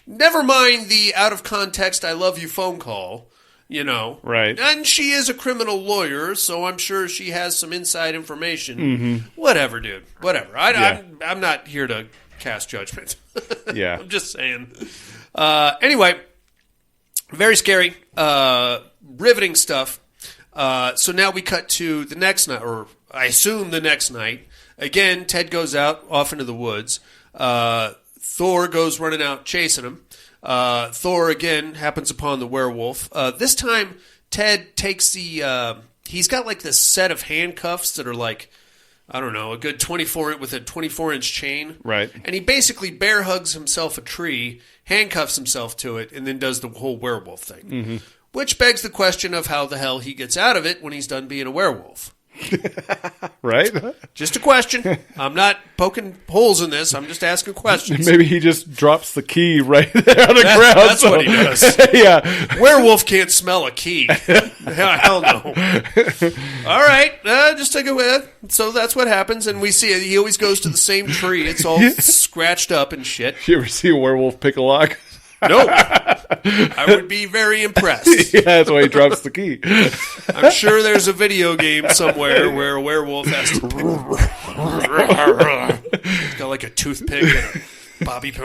Never mind the out-of-context I love you phone call, Right. And she is a criminal lawyer, so I'm sure she has some inside information. Whatever, dude. Whatever. I'm not here to cast judgment. Yeah. I'm just saying. Anyway, very scary, riveting stuff. So now we cut to the next night, or I assume the next night. Again, Ted goes out off into the woods. Thor goes running out chasing him. Thor again happens upon the werewolf. This time, Ted takes he's got like this set of handcuffs that are like, I don't know, a good 24-inch chain. Right. And he basically bear hugs himself a tree, handcuffs himself to it, and then does the whole werewolf thing. Which begs the question of how the hell he gets out of it when he's done being a werewolf. Right? Just a question. I'm not poking holes in this. I'm just asking questions. Maybe he just drops the key right there on the ground. That's what he does. Yeah. Werewolf can't smell a key. Hell no. All right. Just take a whiff. So that's what happens. And we see it. He always goes to the same tree. It's all scratched up and shit. You ever see a werewolf pick a lock? No. I would be very impressed. Yeah, that's why he drops the key. I'm sure there's a video game somewhere where a werewolf has to... He's got like a toothpick and a bobby pin.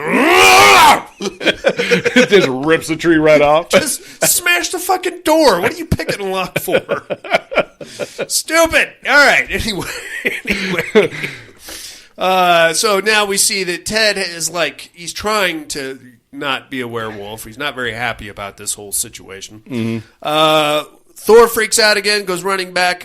It just rips the tree right off. Just smash the fucking door. What are you picking a lock for? Stupid. All right. Anyway. So now we see that Ted is like, he's trying to not be a werewolf. He's not very happy about this whole situation. Thor freaks out again, goes running back.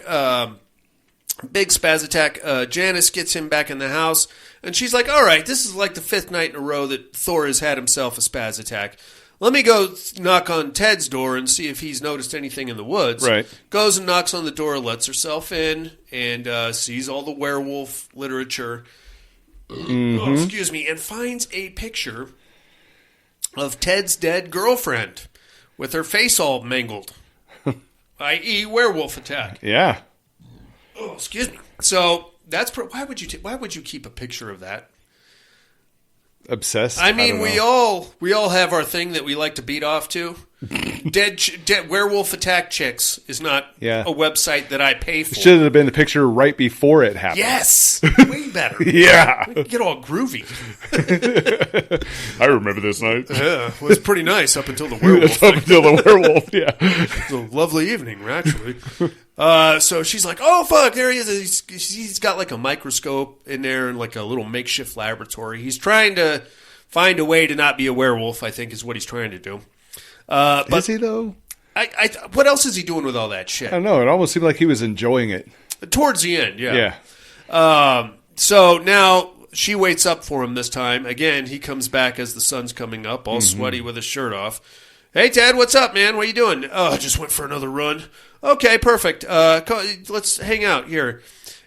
Big spaz attack. Janice gets him back in the house, and she's like, all right, this is like the 5th night in a row that Thor has had himself a spaz attack. Let me go knock on Ted's door and see if he's noticed anything in the woods. Right. Goes and knocks on the door, lets herself in, and sees all the werewolf literature. Excuse me, and finds a picture of Ted's dead girlfriend with her face all mangled, i.e., werewolf attack. Yeah. Oh, excuse me. So that's why would you keep a picture of that? Obsessed. I mean, we all have our thing that we like to beat off to. Dead werewolf attack chicks is not a website that I pay for. Should have been the picture right before it happened. Yes, way better. Yeah, we get all groovy. I remember this night. Yeah, it was pretty nice up until the werewolf. Up until the werewolf. Yeah, it was a lovely evening, actually. So she's like, "Oh fuck, there he is." He's got like a microscope in there and like a little makeshift laboratory. He's trying to find a way to not be a werewolf. I think is what he's trying to do. But is he though? What else is he doing with all that shit? I don't know. It almost seemed like he was enjoying it towards the end. Yeah. Yeah. So now she waits up for him this time. Again, he comes back as the sun's coming up, all sweaty with his shirt off. Hey, Ted, what's up, man? What are you doing? Oh, I just went for another run. Okay, perfect. Let's hang out here.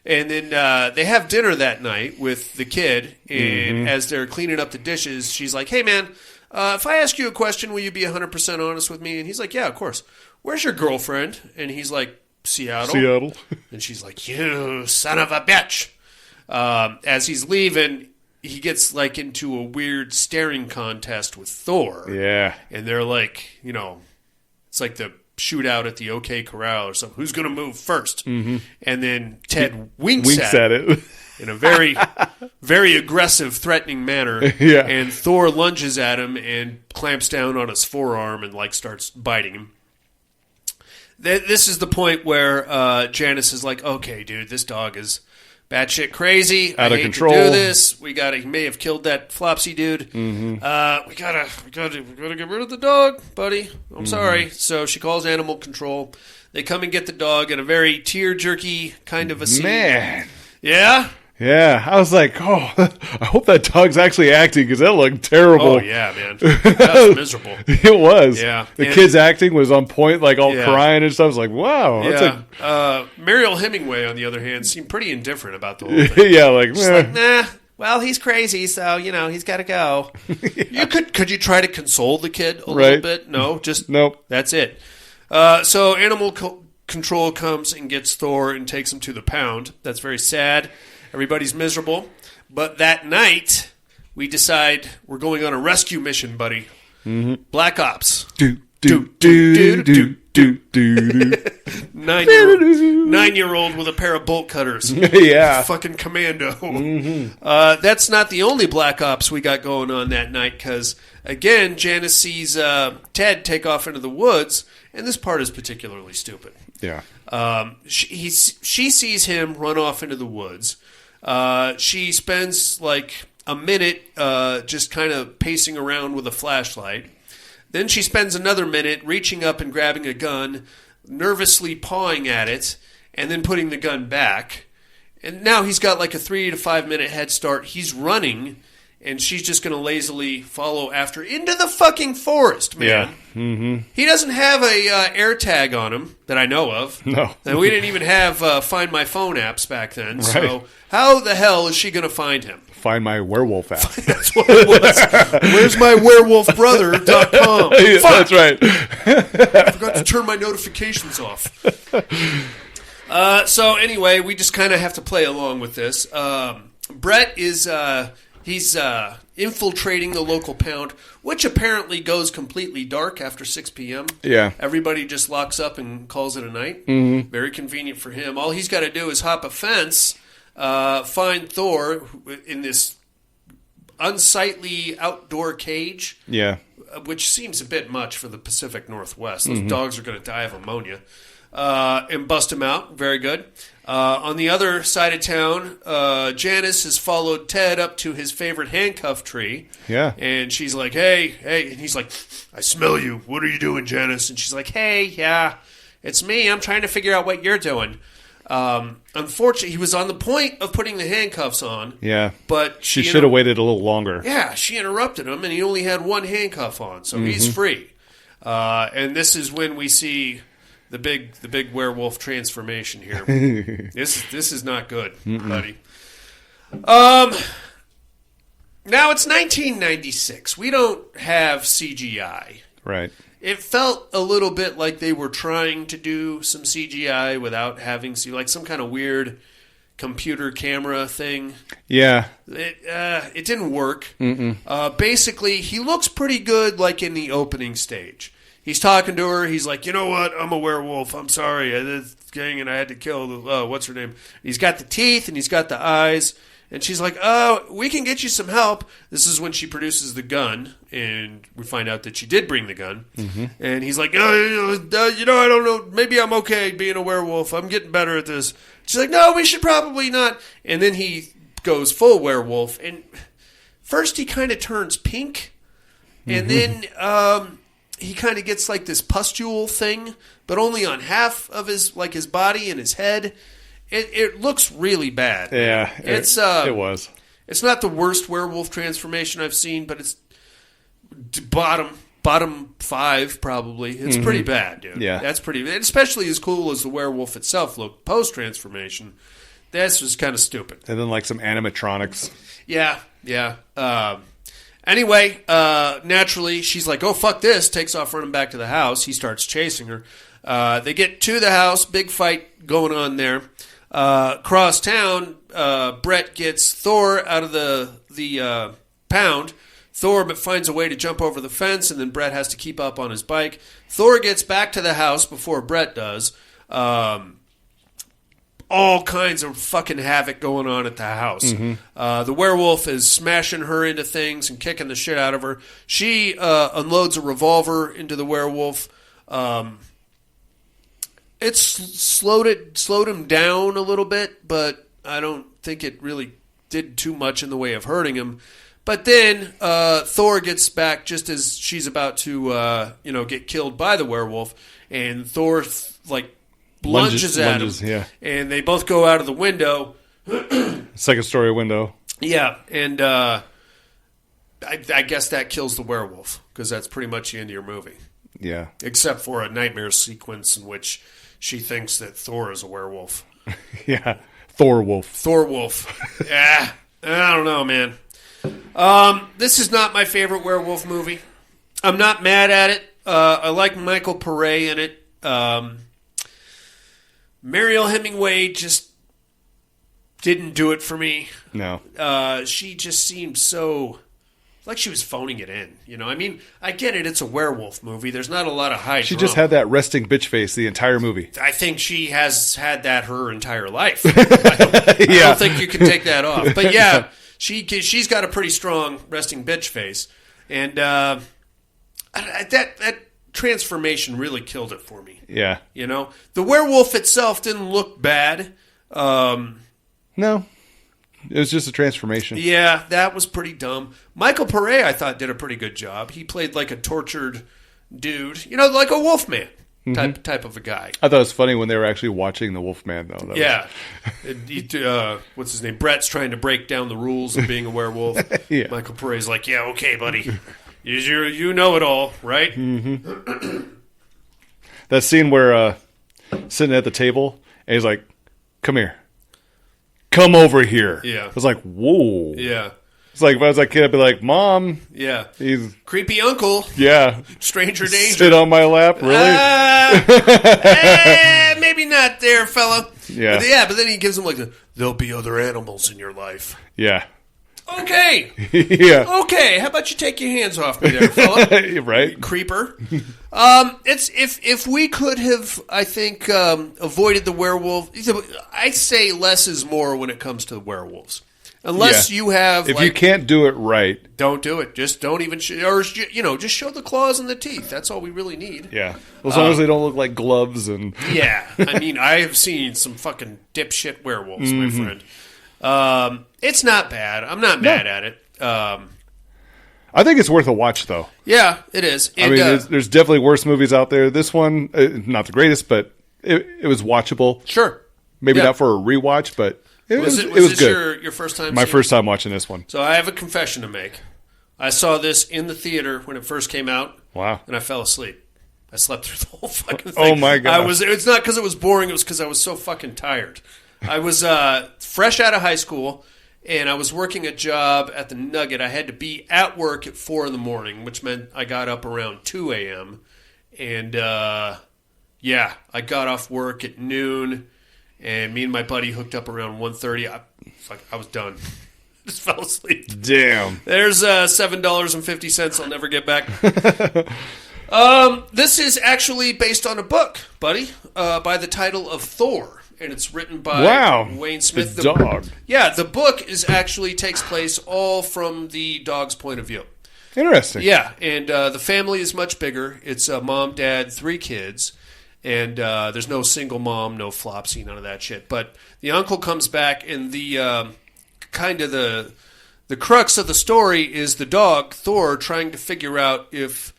And then they have dinner that night with the kid. And as they're cleaning up the dishes, she's like, hey, man, if I ask you a question, will you be 100% honest with me? And he's like, yeah, of course. Where's your girlfriend? And he's like, Seattle. And she's like, you son of a bitch. As he's leaving, he gets like into a weird staring contest with Thor. Yeah. And they're like, it's like the shootout at the OK Corral or something. Who's going to move first? And then Ted winks at it in a very, very aggressive, threatening manner. Yeah. And Thor lunges at him and clamps down on his forearm and like starts biting him. This is the point where Janice is like, okay, dude, this dog is batshit crazy. Out of control. To do this. He may have killed that Flopsy dude. We gotta get rid of the dog, buddy. I'm sorry. So she calls animal control. They come and get the dog in a very tear jerky kind of a scene. Man. Yeah? Yeah, I was like, oh, I hope that dog's actually acting because that looked terrible. Oh, yeah, man. That was miserable. It was. Yeah. The kid's acting was on point, like all Yeah. crying and stuff. I was like, wow. Yeah. Mariel Hemingway, on the other hand, seemed pretty indifferent about the whole thing. Yeah, like, She's like, nah, well, he's crazy, so, he's got to go. Yeah. Could you try to console the kid a little bit? No, just nope. That's it. So animal control comes and gets Thor and takes him to the pound. That's very sad. Everybody's miserable. But that night, we decide we're going on a rescue mission, buddy. Mm-hmm. Black Ops. Do, do, do, do, do, do. 9-year-old with a pair of bolt cutters. Yeah. Fucking commando. Mm-hmm. That's not the only Black Ops we got going on that night because, again, Janice sees Ted take off into the woods, and this part is particularly stupid. Yeah. She sees him run off into the woods. She spends like a minute just kind of pacing around with a flashlight. Then she spends another minute reaching up and grabbing a gun, nervously pawing at it, and then putting the gun back. And now he's got like a 3 to 5 minute head start. He's running, and she's just going to lazily follow after into the fucking forest, man. Yeah. Mm-hmm. He doesn't have a air tag on him that I know of. No. And we didn't even have Find My Phone apps back then. Right. So how the hell is she going to find him? Find My Werewolf app. That's what it was. Where's my werewolfbrother.com? Yeah, that's right. I forgot to turn my notifications off. So anyway, we just kind of have to play along with this. Brett is he's infiltrating the local pound, which apparently goes completely dark after 6 p.m. Yeah. Everybody just locks up and calls it a night. Mm-hmm. Very convenient for him. All he's got to do is hop a fence, find Thor in this unsightly outdoor cage. Yeah. Which seems a bit much for the Pacific Northwest. Those dogs are going to die of ammonia. And bust him out. Very good. On the other side of town, Janice has followed Ted up to his favorite handcuff tree. Yeah. And she's like, hey. And he's like, I smell you. What are you doing, Janice? And she's like, hey, yeah, it's me. I'm trying to figure out what you're doing. Unfortunately, he was on the point of putting the handcuffs on. Yeah. But she should have waited a little longer. Yeah, she interrupted him, and he only had one handcuff on, so he's free. And this is when we see the big werewolf transformation here. This is not good, buddy. Now it's 1996. We don't have CGI. Right. It felt a little bit like they were trying to do some CGI without having like some kind of weird computer camera thing. Yeah. It didn't work. Basically, he looks pretty good like in the opening stage. He's talking to her. He's like, you know what? I'm a werewolf. I'm sorry. This gang and I had to kill the, what's her name? He's got the teeth and he's got the eyes. And she's like, oh, we can get you some help. This is when she produces the gun. And we find out that she did bring the gun. And he's like, I don't know. Maybe I'm okay being a werewolf. I'm getting better at this. She's like, no, we should probably not. And then he goes full werewolf. And first he kind of turns pink. And then he kind of gets like this pustule thing, but only on half of his body and his head. It looks really bad. Yeah, it was. It's not the worst werewolf transformation I've seen, but it's bottom 5 probably. It's pretty bad, dude. Yeah, that's pretty. Especially as cool as the werewolf itself looked post transformation. That's just kind of stupid. And then like some animatronics. Yeah. Anyway, naturally, she's like, oh, fuck this, takes off running back to the house. He starts chasing her. They get to the house, big fight going on there. Across town, Brett gets Thor out of the pound. Thor finds a way to jump over the fence, and then Brett has to keep up on his bike. Thor gets back to the house before Brett does. All kinds of fucking havoc going on at the house. The werewolf is smashing her into things and kicking the shit out of her. She unloads a revolver into the werewolf. It's slowed him down a little bit, but I don't think it really did too much in the way of hurting him. But then Thor gets back just as she's about to get killed by the werewolf, and Thor lunges at him, yeah. and they both go out of the window. Second story window. Yeah, and I guess that kills the werewolf, because that's pretty much the end of your movie. Yeah. Except for a nightmare sequence in which she thinks that Thor is a werewolf. Yeah. Thor wolf. Yeah. I don't know, man. This is not my favorite werewolf movie. I'm not mad at it. I like Michael Pare in it. Mariel Hemingway just didn't do it for me. No. She just seemed so like she was phoning it in. You know, I mean, I get it. It's a werewolf movie. There's not a lot of high. She just had that resting bitch face the entire movie. I think she has had that her entire life. I don't think you can take that off. But yeah, she's got a pretty strong resting bitch face, and that transformation really killed it for me. Yeah. You know, the werewolf itself didn't look bad. No. It was just a transformation. Yeah, that was pretty dumb. Michael Pare, I thought, did a pretty good job. He played like a tortured dude, you know, like a Wolfman type of a guy. I thought it was funny when they were actually watching the Wolfman, though. What's his name? Brett's trying to break down the rules of being a werewolf. Yeah. Michael Pare's like, yeah, okay, buddy. You know it all, right? Mm-hmm. That scene where sitting at the table, and he's like, come here. Come over here. Yeah. I was like, whoa. Yeah. It's like, if I was a kid, I'd be like, Mom. Yeah. He's creepy uncle. Yeah. Stranger danger. Sit on my lap, really? Maybe not there, fella. Yeah. But then he gives him like there'll be other animals in your life. Yeah. Okay. Yeah. Okay. How about you take your hands off me there, fella? Right. Creeper. It's if we could have, I think, avoided the werewolf. I say less is more when it comes to werewolves. Unless you have, if you can't do it right, don't do it. Just don't even, just show the claws and the teeth. That's all we really need. Yeah. Well, as long as they don't look like gloves and. Yeah. I mean, I have seen some fucking dipshit werewolves, my friend. It's not bad. I'm not mad at it. I think it's worth a watch, though. Yeah, it is. And, I mean, there's definitely worse movies out there. This one, not the greatest, but it was watchable. Sure. Maybe not for a rewatch, but it was good. Your first time? My first time watching this one. So I have a confession to make. I saw this in the theater when it first came out. Wow. And I fell asleep. I slept through the whole fucking thing. Oh my God. It's not because it was boring. It was because I was so fucking tired. I was fresh out of high school, and I was working a job at the Nugget. I had to be at work at 4 a.m, which meant I got up around 2 a.m. And, I got off work at noon, and me and my buddy hooked up around 1:30. I was done. Just fell asleep. Damn. There's $7.50 I'll never get back. This is actually based on a book, buddy, by the title of Thor. And it's written by Wayne Smith. The dog. Yeah, the book takes place all from the dog's point of view. Interesting. Yeah, and the family is much bigger. It's a mom, dad, 3 kids. And there's no single mom, no flopsy, none of that shit. But the uncle comes back, and the kind of the crux of the story is the dog, Thor, trying to figure out if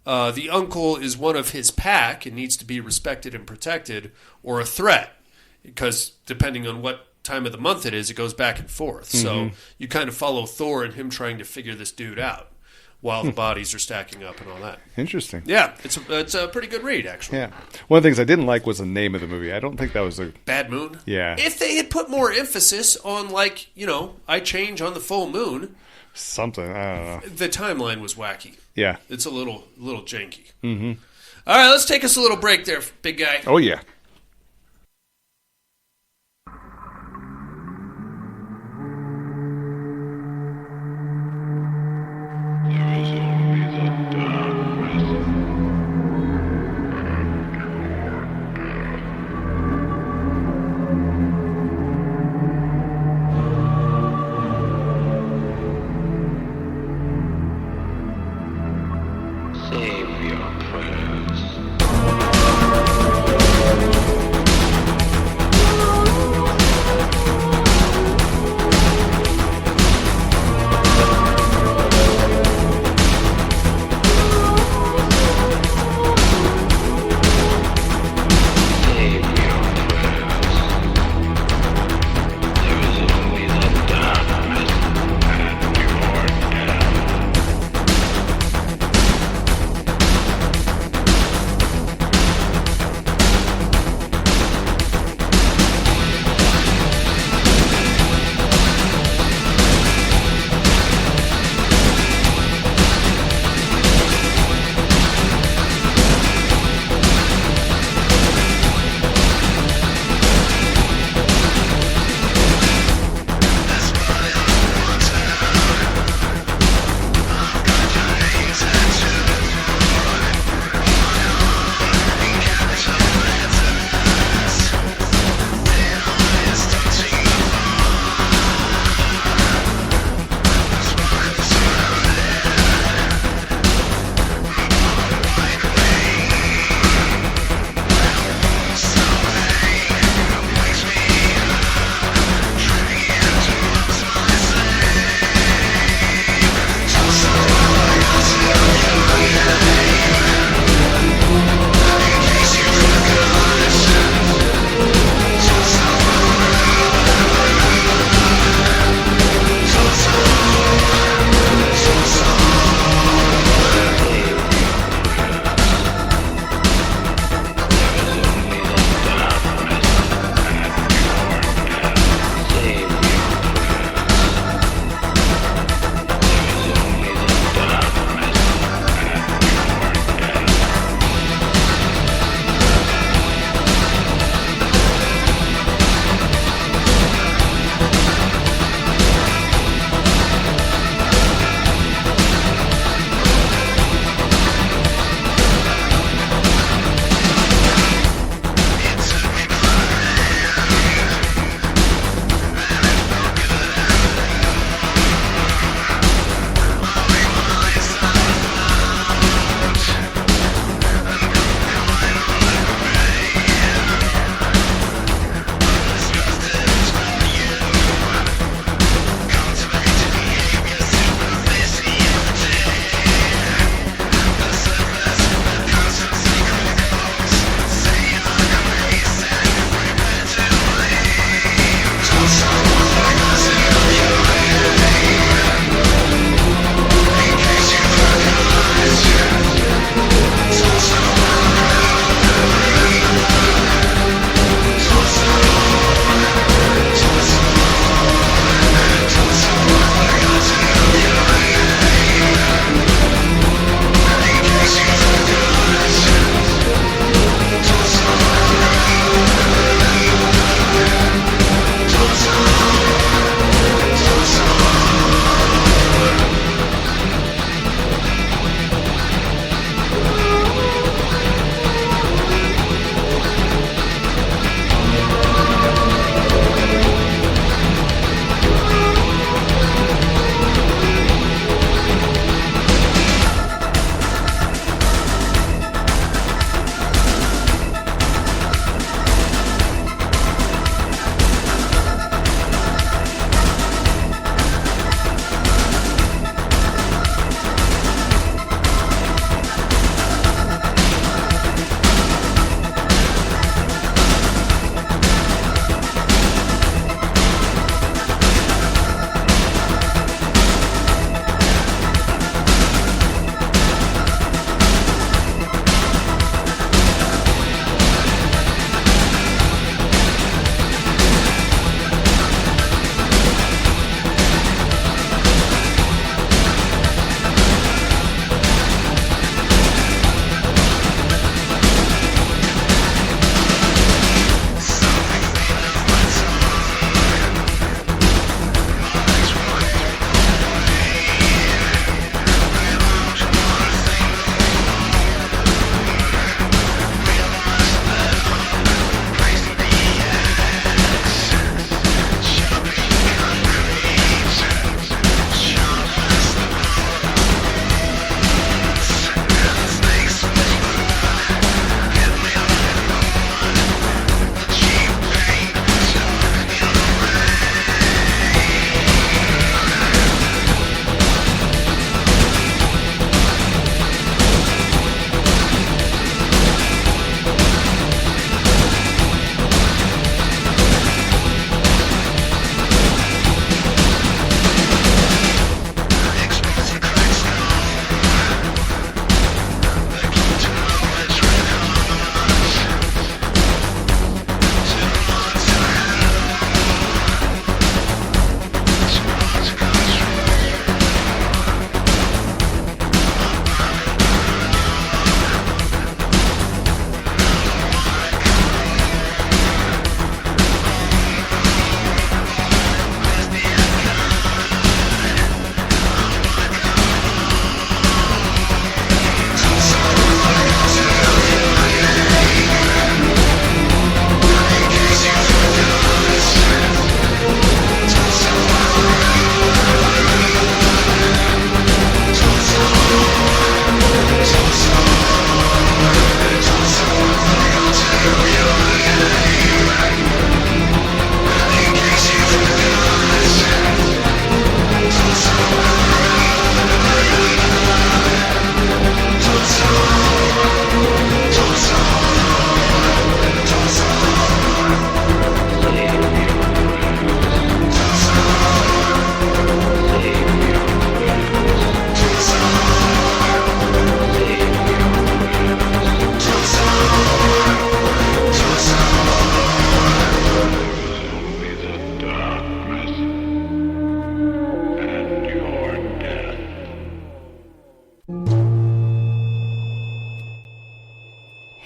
the uncle is one of his pack and needs to be respected and protected, or a threat. Because depending on what time of the month it is, it goes back and forth. So you kind of follow Thor and him trying to figure this dude out while the bodies are stacking up and all that. Interesting. Yeah, it's a pretty good read, actually. Yeah. One of the things I didn't like was the name of the movie. I don't think that was a... Bad Moon? Yeah. If they had put more emphasis on, I change on the full moon. Something. I don't know. The timeline was wacky. Yeah. It's a little janky. Mm-hmm. All right, let's take us a little break there, big guy. Oh, yeah. Save your prayers.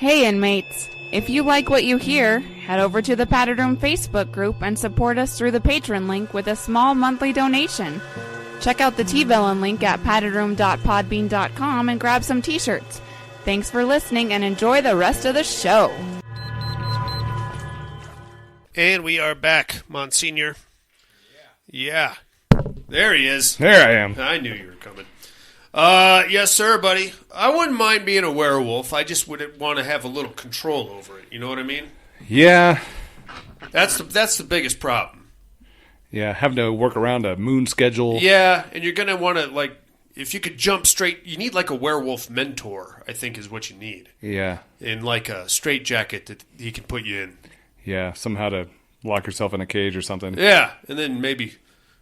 Hey, inmates. If you like what you hear, head over to the Padded Room Facebook group and support us through the Patreon link with a small monthly donation. Check out the T-Villain link at paddedroom.podbean.com and grab some t-shirts. Thanks for listening and enjoy the rest of the show. And we are back, Monsignor. Yeah. There he is. There I am. I knew you were coming. Yes, sir, buddy. I wouldn't mind being a werewolf. I just would want to have a little control over it. You know what I mean? Yeah. That's the biggest problem. Yeah, having to work around a moon schedule. Yeah, and you're going to want to, like, if you could jump straight, you need, like, a werewolf mentor, I think is what you need. Yeah. In, like, a straitjacket that he can put you in. Yeah, somehow to lock yourself in a cage or something. Yeah, and then maybe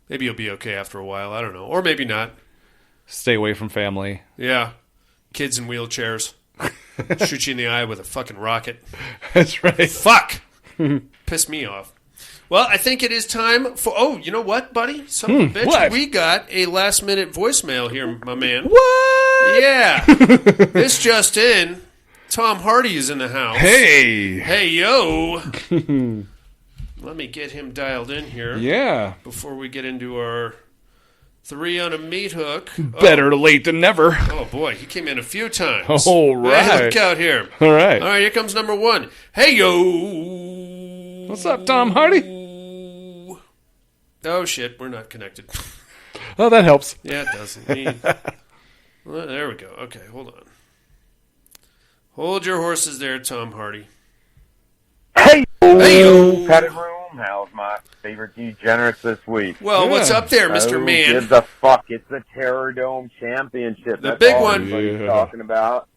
you'll be okay after a while. I don't know. Or maybe not. Stay away from family. Yeah. Kids in wheelchairs. Shoot you in the eye with a fucking rocket. That's right. Fuck! Piss me off. Well, I think it is time for... Oh, you know what, buddy? Son of a bitch. What? We got a last-minute voicemail here, my man. What? Yeah. This just in. Tom Hardy is in the house. Hey. Hey, yo. Let me get him dialed in here. Yeah. Before we get into our 3 on a meat hook. Better late than never. Oh, boy. He came in a few times. All right. Hey, look out here. All right. All right, here comes number 1. Hey, yo. What's up, Tom Hardy? Oh, shit. We're not connected. Oh, that helps. Yeah, it does. Well, there we go. Okay, hold on. Hold your horses there, Tom Hardy. Hey, Hey-o. Padded Room. How's my favorite degenerates this week? Well, what's up there, Mr. Who Man? gives a fuck? It's the Terror Dome Championship. The That's big all one. everybody's Yeah. talking about.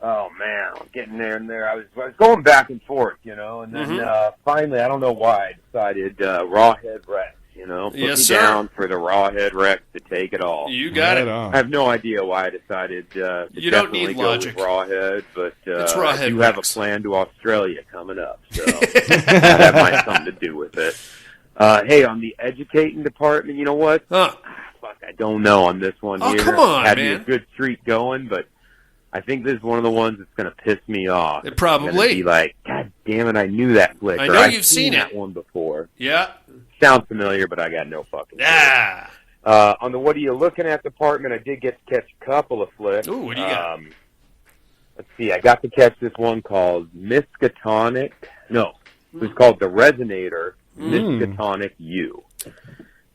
Oh man, I'm getting there and there. I was going back and forth, and then finally, I don't know why, I decided Rawhead Rex. Put Yes, me sir. down for the Rawhead Rex to take it all. You got Right it. on. I have no idea why I decided to You don't definitely need go logic. with Rawhead, but It's I Rawhead do have a Rex. plan to Australia coming up, so that might have something to do with it. Hey, on the educating department, you know what? Huh. Fuck, I don't know on this one Oh, here. come on, Had man. me a good streak going, but I think this is one of the ones that's going to piss me off. It probably. It's gonna be like, God damn it, I knew that flick. I or know I've you've seen that it. one before. Yeah. Sounds familiar, but I got no fucking clue. Ah. On the what are you looking at department, I did get to catch a couple of flicks. Ooh, what do you got? Let's see, I got to catch this one called Miskatonic. No, it was called The Resonator, Miskatonic U.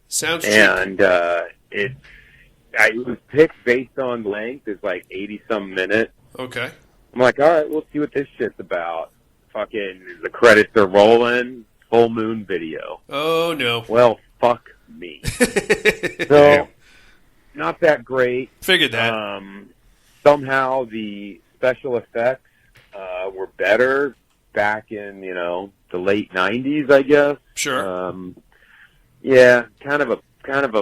Sounds cheap. And it was picked based on length. It's like 80-some minutes. Okay. I'm like, all right, we'll see what this shit's about. Fucking, the credits are rolling. Full moon video. Oh, no. Well, fuck me. So, not that great. Figured that. Somehow the special effects were better back in, the late 90s, I guess. Sure. Yeah, kind of a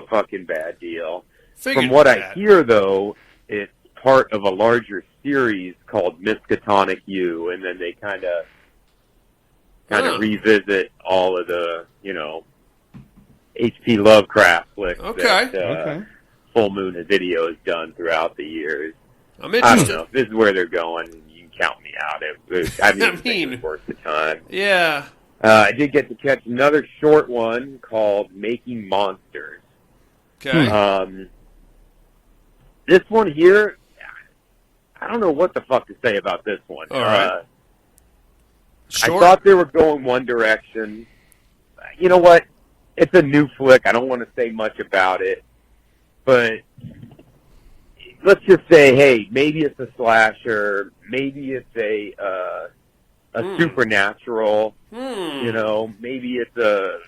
fucking bad deal. Figured From what I that. hear, though, it's part of a larger series called Miskatonic U, and then they kind of revisit all of the, H.P. Lovecraft flicks Okay. that Full Moon Video has done throughout the years. I'm I don't interested. know. If this is where they're going, you can count me out. I didn't think it was worth the time. Yeah. I did get to catch another short one called Making Monsters. Okay. This one here, I don't know what the fuck to say about this one. All right. Short? I thought they were going one direction. You know what? It's a new flick. I don't want to say much about it. But let's just say, hey, maybe it's a slasher. Maybe it's a supernatural. Maybe it's a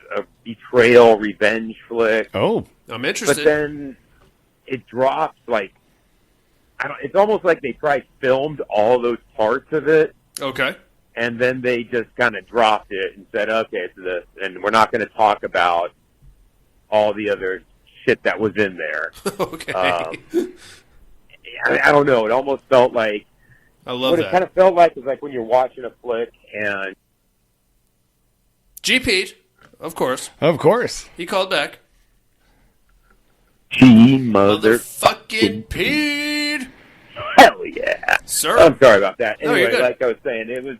betrayal, revenge flick. Oh. I'm interested. But then it drops it's almost like they probably filmed all those parts of it. Okay. And then they just kind of dropped it and said, okay, and we're not going to talk about all the other shit that was in there. Okay. I don't know. It almost felt like, I love what that. it kind of felt like was like when you're watching a flick and... GP'd, of course. Of course. He called back. Motherfucking Motherfucking Pete. Hell yeah. Sir. I'm sorry about that. No, you're Anyway, good. like I was saying, it was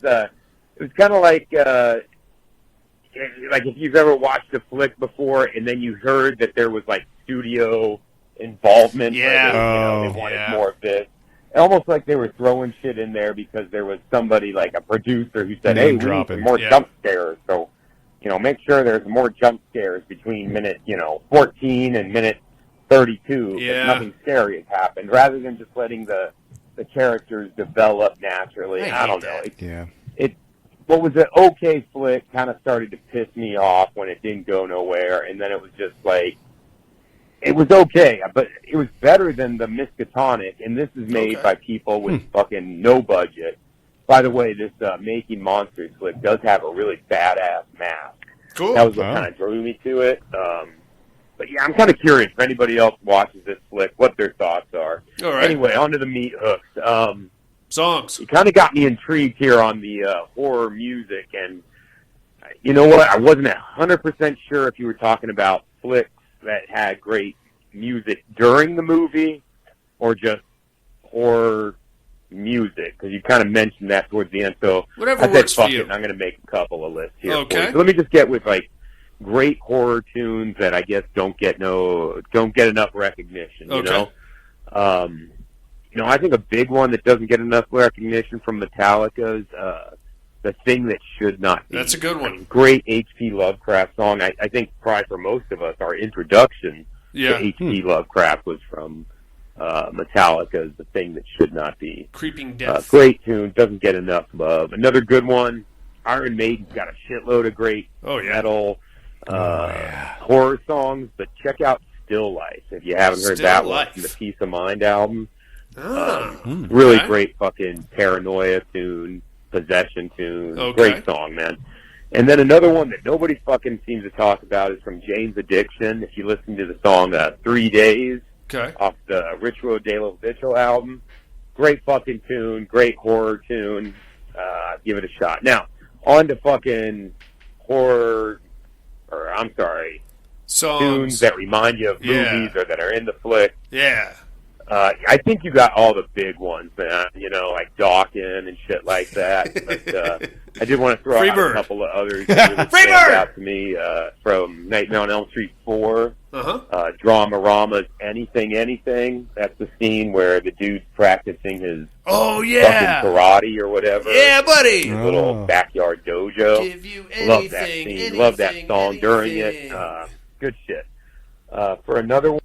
kind of like if you've ever watched a flick before and then you heard that there was like studio involvement. Yeah. Where they wanted more of this. Almost like they were throwing shit in there because there was somebody like a producer who said, "Hey, we need some more jump scares." So, make sure there's more jump scares between minute 14 and minute 32. Yeah. Nothing scary has happened. Rather than just letting the characters develop naturally. I don't know. What was an okay flick kind of started to piss me off when it didn't go nowhere, and then it was just like, it was okay, but it was better than the Miskatonic, and this is made by people with fucking no budget. By the way, this Making Monsters flick does have a really badass mask. Cool. That was what kind of drew me to it. But yeah, I'm kind of curious if anybody else watches this flick, what their thoughts are. All right. Anyway, on to the meat hooks. Songs. You kind of got me intrigued here on the horror music, and you know what? I wasn't 100% sure if you were talking about flicks that had great music during the movie or just horror music, because you kind of mentioned that towards the end. So whatever I said, works fuck for you. it, I'm going to make a couple of lists here. Okay. So let me just get with like great horror tunes that I guess don't get enough recognition. Okay. I think a big one that doesn't get enough recognition from Metallica is The Thing That Should Not Be. That's a good one. Great H.P. Lovecraft song. I think probably for most of us, our introduction to H.P. Lovecraft was from Metallica's The Thing That Should Not Be. Creeping Death. Great tune. Doesn't get enough love. Another good one, Iron Maiden's got a shitload of great metal horror songs, but check out Still Life if you haven't heard that one from the Peace of Mind album. Really great fucking Paranoia tune, Possession tune. Great song, man. And then another one that nobody fucking seems to talk about is from Jane's Addiction. If you listen to the song 3 Days off the Ritual de los Vigil album, great fucking tune, great horror tune. Give it a shot. Now, on to fucking songs. Tunes that remind you of movies or that are in the flick. Yeah. I think you got all the big ones, man. Like Dawkins and shit like that. But I did want to throw out a couple of others that really stand out to me from Nightmare on Elm Street 4. Dramarama's Anything, Anything. That's the scene where the dude's practicing his fucking karate or whatever. Yeah, buddy. His little backyard dojo. Give you anything, love that scene. Love that song during it. Good shit. For another one.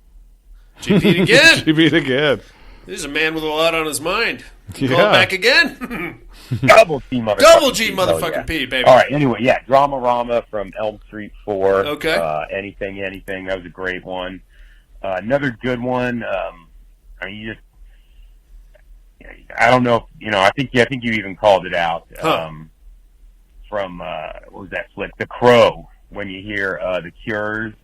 GP again. GP again. This is a man with a lot on his mind. Call it back again. Double G motherfucking Double G motherfucking P, baby. All right, anyway, Dramarama from Elm Street 4. Okay. Anything, Anything. That was a great one. Another good one. I don't know if, I think you even called it out. From, what was that flick? The Crow. When you hear The Cure's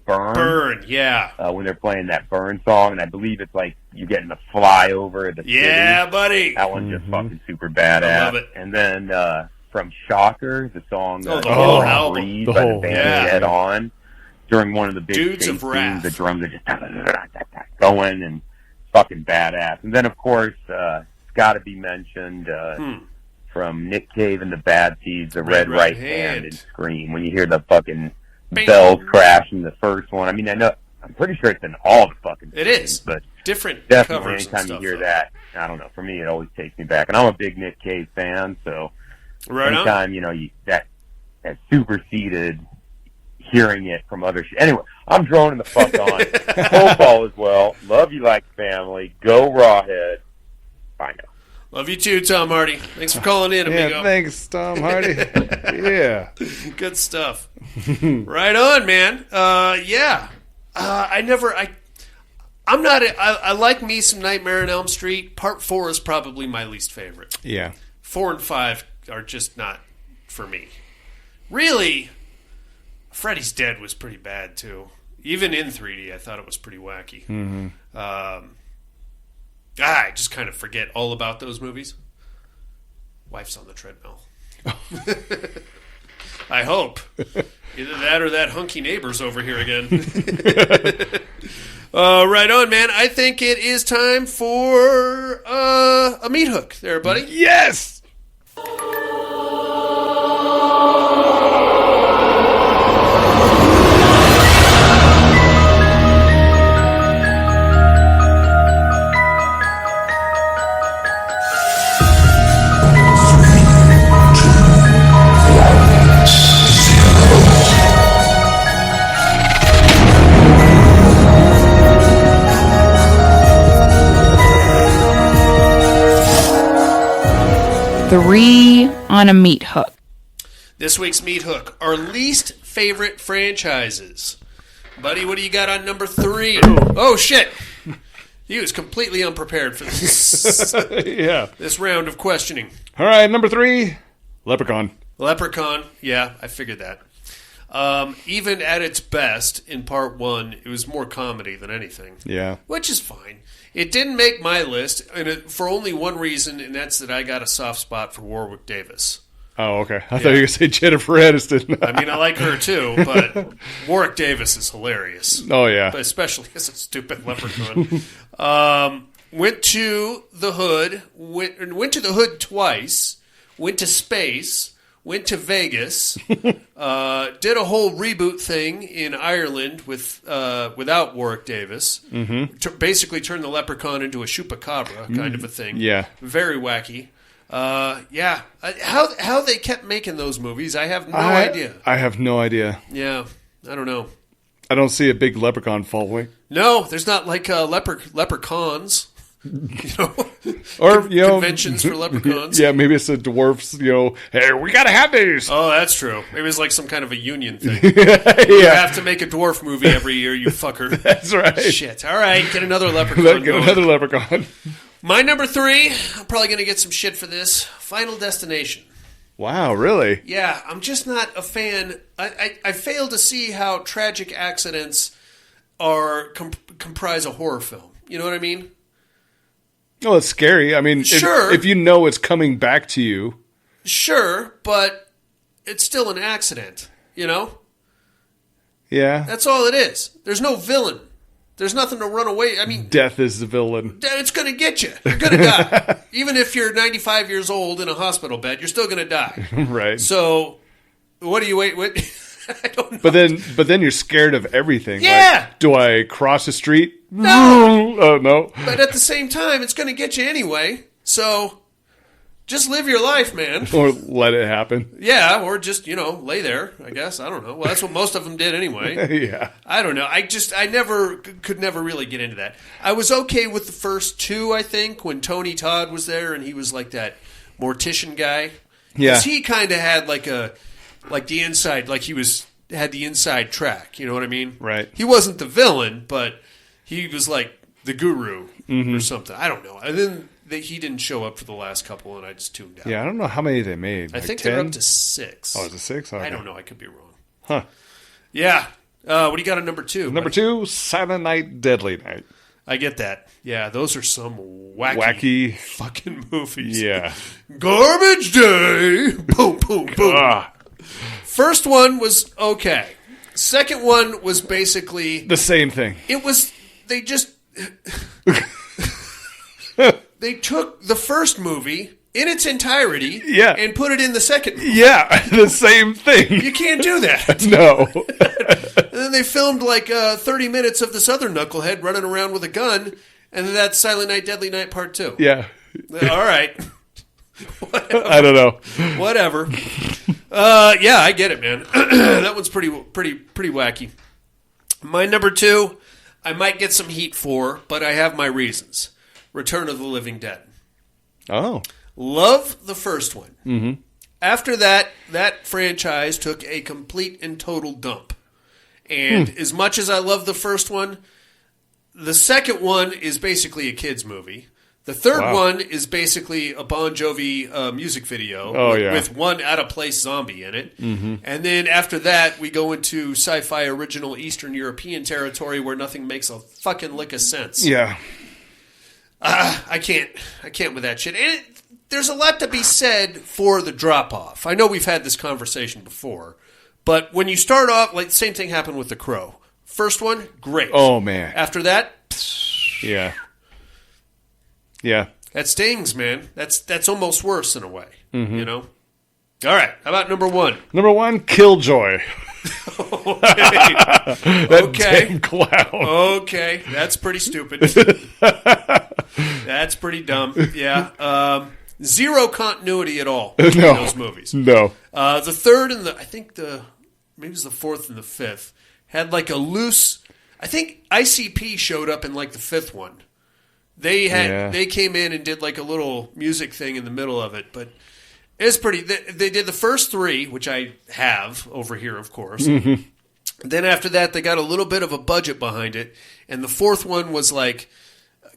Burn. Burn, yeah. When they're playing that Burn song, and I believe it's like you getting the fly over the city. Buddy. That one's just fucking super badass. I love it. And then from Shocker, the song the whole album. Breathe by the band Head On. During one of the big Dudes chase of Wrath. scenes, the drums are just going and fucking badass. And then, of course, it's got to be mentioned from Nick Cave and the Bad Seeds, the Red Right Hand and Scream. When you hear the fucking bells crash in the first one, I'm pretty sure it's in all the fucking It is. scenes, but different definitely covers anytime and stuff, you hear that, I don't know, for me it always takes me back. And I'm a big Nick Cave fan, so anytime, that superseded hearing it from other shit. Anyway, I'm droning the fuck on. Football as well. Love you like family. Go Rawhead. Bye now. Love you too, Tom Hardy. Thanks for calling in, amigo. Yeah, thanks, Tom Hardy. Yeah. Good stuff. Right on, man. I like me some Nightmare on Elm Street. Part 4 is probably my least favorite. Yeah. 4 and 5 are just not for me. Really, Freddy's Dead was pretty bad too. Even in 3D, I thought it was pretty wacky. Mm-hmm. I just kind of forget all about those movies. Wife's on the treadmill. I hope. Either that or that hunky neighbor's over here again. Right on, man. I think it is time for a meat hook there, buddy. Yes! Three on a meat hook. This week's meat hook, our least favorite franchises. Buddy, what do you got on number 3? Oh, shit. He was completely unprepared for this. Yeah. This round of questioning. All right, number 3, Leprechaun. Leprechaun, yeah, I figured that. Even at its best, in part 1, it was more comedy than anything. Yeah. Which is fine. It didn't make my list, and for only one reason, and that's that I got a soft spot for Warwick Davis. Oh, okay. I thought you were going to say Jennifer Aniston. I mean, I like her too, but Warwick Davis is hilarious. Oh, yeah. But especially as a stupid leprechaun. Went to the hood, went to the hood twice, went to space, went to Vegas, did a whole reboot thing in Ireland without Warwick Davis. Mm-hmm. Basically turned the leprechaun into a chupacabra kind of a thing. Yeah. Very wacky. Yeah. How they kept making those movies, I have no idea. I have no idea. Yeah. I don't know. I don't see a big leprechaun following. No, there's not like leprechauns. Or conventions for leprechauns. Yeah, maybe it's the dwarfs. Hey, we gotta have these. Oh, that's true. Maybe it's like some kind of a union thing. Yeah. You have to make a dwarf movie every year, you fucker. That's right. Shit. All right, get another leprechaun. Get another leprechaun. My number 3. I'm probably gonna get some shit for this. Final Destination. Wow, really? Yeah, I'm just not a fan. I fail to see how tragic accidents comprise a horror film. You know what I mean? Oh, it's scary. I mean, sure. If you know it's coming back to you. Sure, but it's still an accident, you know? Yeah. That's all it is. There's no villain. There's nothing to run away. I mean, death is the villain. It's going to get you. You're going to die. Even if you're 95 years old in a hospital bed, you're still going to die. Right. So, what do you wait? What? I don't know. But then you're scared of everything. Yeah. Like, do I cross the street? No. Oh, no. But at the same time, it's going to get you anyway. So, just live your life, man. Or let it happen. Yeah, or just, lay there, I guess. I don't know. Well, that's what most of them did anyway. Yeah. I don't know. I could never really get into that. I was okay with the first 2, I think, when Tony Todd was there and he was like that mortician guy. Yeah. Because he kind of had the inside, like had the inside track, you know what I mean? Right. He wasn't the villain, but he was like the guru or something. I don't know. And then he didn't show up for the last couple, and I just tuned out. Yeah, I don't know how many they made. I think they're up to 6. Oh, is it 6? Okay. I don't know. I could be wrong. Huh. Yeah. What do you got on number 2? Number 2, Silent Night, Deadly Night. I get that. Yeah, those are some wacky fucking movies. Yeah. Garbage Day. Boom, boom, boom. First one was okay. Second one was basically the same thing. It was they just they took the first movie in its entirety and put it in the second movie. Yeah, the same thing. You can't do that. No. And then they filmed 30 minutes of this other knucklehead running around with a gun, and then that's Silent Night, Deadly Night Part 2. Yeah. All right. I don't know. Whatever. Yeah, I get it, man. That one's pretty wacky. My number 2, I might get some heat for, but I have my reasons. Return of the Living Dead. Oh. Love the first one. Mm-hmm. After that franchise took a complete and total dump. And as much as I love the first one, the second one is basically a kid's movie. The third one is basically a Bon Jovi music video with one out-of-place zombie in it. Mm-hmm. And then after that, we go into sci-fi original Eastern European territory where nothing makes a fucking lick of sense. Yeah. I can't with that shit. And there's a lot to be said for the drop-off. I know we've had this conversation before, but when you start off, like the same thing happened with The Crow. First one, great. Oh, man. After that, Yeah. Yeah. that stings, man. That's almost worse in a way, you know? All right, how about number one? Number 1, Killjoy. That Okay. damn clown. Okay, that's pretty stupid. That's pretty dumb. Yeah. Zero continuity at all in those movies. No. The third and maybe it was the fourth and the fifth had like a loose. I think ICP showed up in like the fifth one. They came in and did like a little music thing in the middle of it, but it's pretty. They did the first three, which I have over here, of course. Mm-hmm. Then after that, they got a little bit of a budget behind it, and the fourth one was like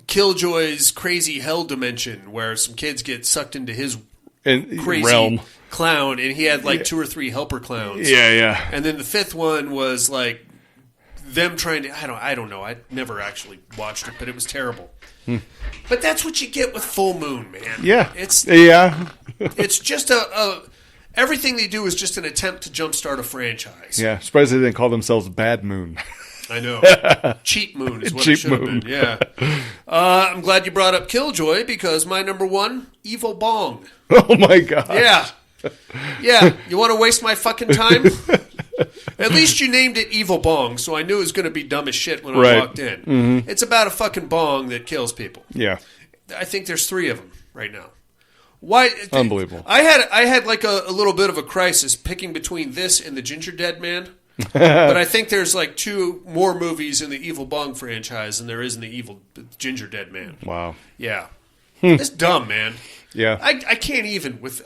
Killjoy's crazy hell dimension, where some kids get sucked into his crazy realm. Clown, and he had like 2 or 3 helper clowns. Yeah. And then the fifth one was like them trying to. I don't know. I never actually watched it, but it was terrible. But that's what you get with Full Moon, man. Yeah. It's just everything they do is just an attempt to jumpstart a franchise. Yeah. Surprised they didn't call themselves Bad Moon. I know. Cheap Moon is what it should have been. Yeah. I'm glad you brought up Killjoy because my number one, Evil Bong. Oh my God. Yeah. Yeah. You want to waste my fucking time? At least you named it Evil Bong, so I knew it was going to be dumb as shit when I walked in. Mm-hmm. It's about a fucking bong that kills people. Yeah. I think there's 3 of them right now. Why? Unbelievable. I had like a little bit of a crisis picking between this and the Ginger Dead Man. But I think there's like 2 more movies in the Evil Bong franchise than there is in the Evil Ginger Dead Man. Wow. Yeah. It's dumb, man. Yeah. I can't even with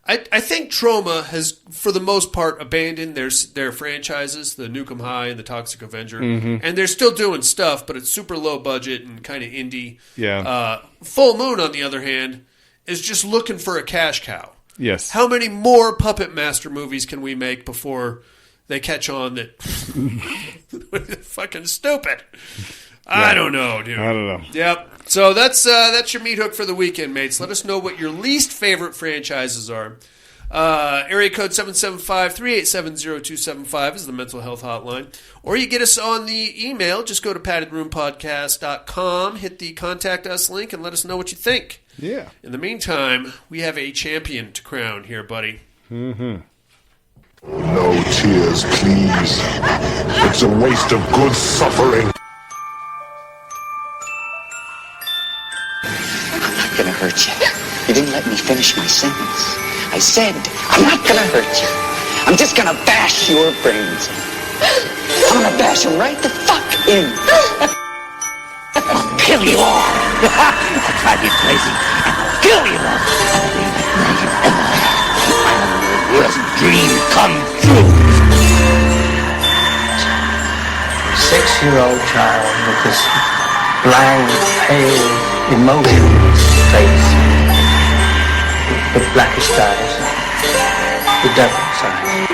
I think Troma has, for the most part, abandoned their franchises, the Nukem High and the Toxic Avenger, and they're still doing stuff, but it's super low budget and kind of indie. Yeah. Full Moon, on the other hand, is just looking for a cash cow. Yes. How many more Puppet Master movies can we make before they catch on that fucking stupid? Yeah. I don't know, dude. I don't know. Yep. So that's your meat hook for the weekend, mates. Let us know what your least favorite franchises are. Area code 775-387-0275 is the mental health hotline. Or you get us on the email. Just go to paddedroompodcast.com, hit the contact us link, and let us know what you think. Yeah. In the meantime, we have a champion to crown here, buddy. Mm-hmm. No tears, please. It's a waste of good suffering. I'm not gonna hurt you. You didn't let me finish my sentence. I said, I'm not gonna hurt you. I'm just gonna bash your brains in. I'm gonna bash them right the fuck in. I'll kill you all. I'll drive you crazy. I'll kill you all. My worst dream come true. 6-year-old child with this blank, pale, emotionless face, the blackest eyes, the devil's eyes.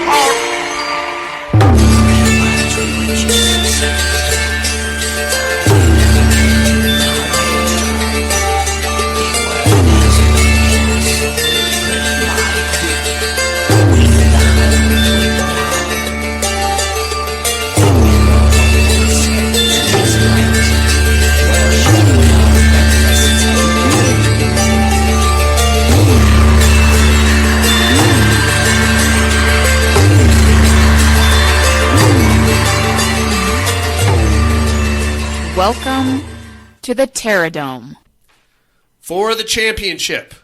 Welcome to the Terradome. For the championship,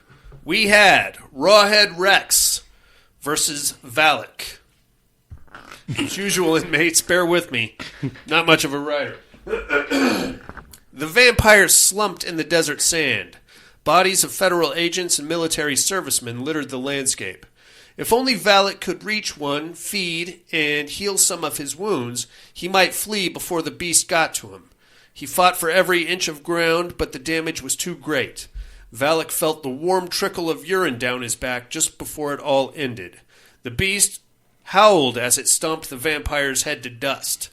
we had Rawhead Rex versus Valak. As usual, inmates, bear with me. Not much of a writer. The vampires slumped in the desert sand. Bodies of federal agents and military servicemen littered the landscape. If only Valak could reach one, feed, and heal some of his wounds, he might flee before the beast got to him. He fought for every inch of ground, but the damage was too great. Valak felt the warm trickle of urine down his back just before it all ended. The beast howled as it stomped the vampire's head to dust.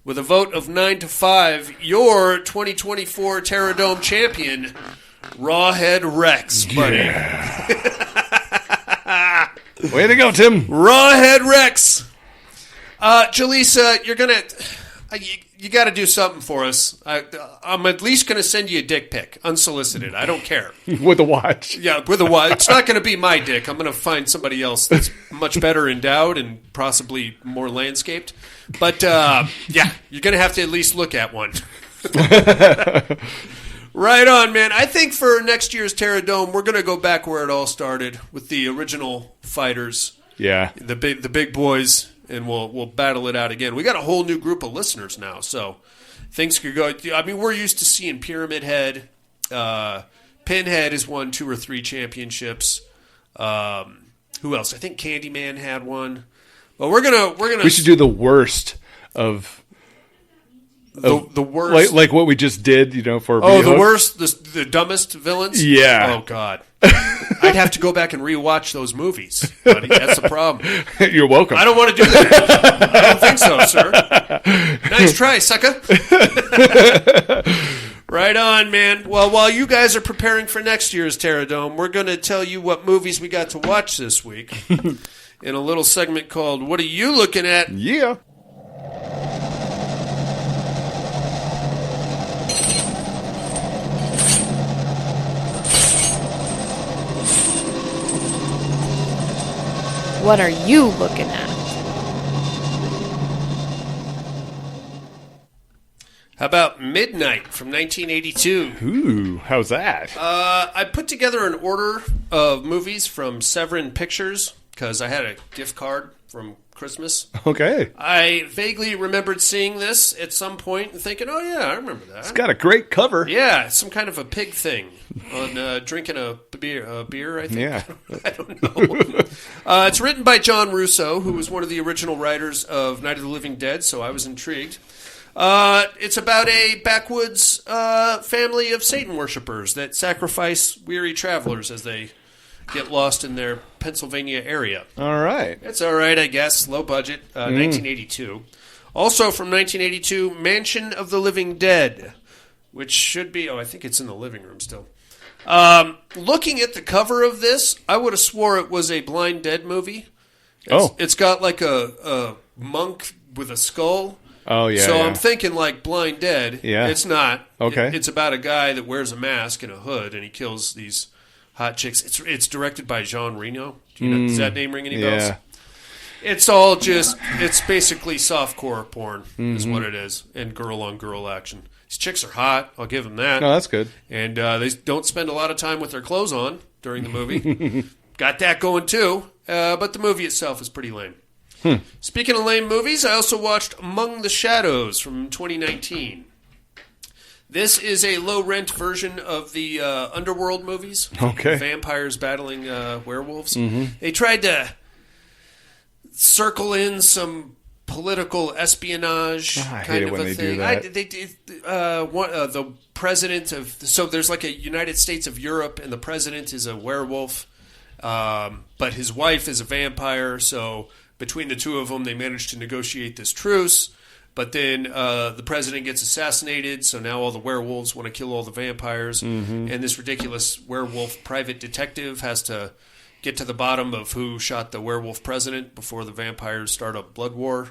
With a vote of 9-5, your 2024 Terradome champion, Rawhead Rex, buddy. Yeah. Way to go, Tim. Rawhead Rex. Jaleesa, you're going to... You got to do something for us. I'm at least going to send you a dick pic, unsolicited. I don't care. With a watch. Yeah, with a watch. It's not going to be my dick. I'm going to find somebody else that's much better endowed and possibly more landscaped. But, yeah, you're going to have to at least look at one. Right on, man. I think for next year's Terra Dome, we're going to go back where it all started with the original fighters. Yeah. The big boys, and we'll battle it out again. We got a whole new group of listeners now, so things could go. I mean, we're used to seeing Pyramid Head. Pinhead has won 2 or 3 championships. Who else? I think Candyman had one. But we're gonna. We should do the worst of. The worst, like what we just did, for the worst, the dumbest villains. Yeah. Oh God, I'd have to go back and rewatch those movies, buddy. That's the problem. You're welcome. I don't want to do that. I don't think so, sir. Nice try, sucker. Right on, man. Well, while you guys are preparing for next year's Terra Dome, we're going to tell you what movies we got to watch this week in a little segment called "What Are You Looking At?" Yeah. What are you looking at? How about Midnight from 1982? Ooh, how's that? I put together an order of movies from Severin Pictures because I had a gift card from Christmas. Okay. I vaguely remembered seeing this at some point and thinking, oh, yeah, I remember that. It's got a great cover. Yeah, it's some kind of a pig thing on drinking a beer, I think. Yeah. I don't know. It's written by John Russo, who was one of the original writers of Night of the Living Dead, so I was intrigued. It's about a backwoods family of Satan worshippers that sacrifice weary travelers as they get lost in their Pennsylvania area. All right. It's all right, I guess. Low budget. 1982. Also from 1982, Mansion of the Living Dead, which should be... Oh, I think it's in the living room still. Looking at the cover of this, I would have swore it was a Blind Dead movie. It's got like a monk with a skull. Oh, yeah. So yeah. I'm thinking like Blind Dead. Yeah. It's not. Okay. It's about a guy that wears a mask and a hood, and he kills these hot chicks. It's directed by Jean Reno. Does that name ring any bells? Yeah. It's all just, it's basically softcore porn is what it is, and girl-on-girl action. These chicks are hot. I'll give them that. No, that's good. And they don't spend a lot of time with their clothes on during the movie. Got that going too, but the movie itself is pretty lame. Speaking of lame movies, I also watched Among the Shadows from 2019. This is a low-rent version of the Underworld movies. Okay. Vampires battling werewolves. They tried to circle in some political espionage kind of a thing. The president of... So there's like a United States of Europe, and the president is a werewolf, but his wife is a vampire, so between the two of them, they managed to negotiate this truce. But then the president gets assassinated, so now all the werewolves want to kill all the vampires. And this ridiculous werewolf private detective has to get to the bottom of who shot the werewolf president before the vampires start a blood war.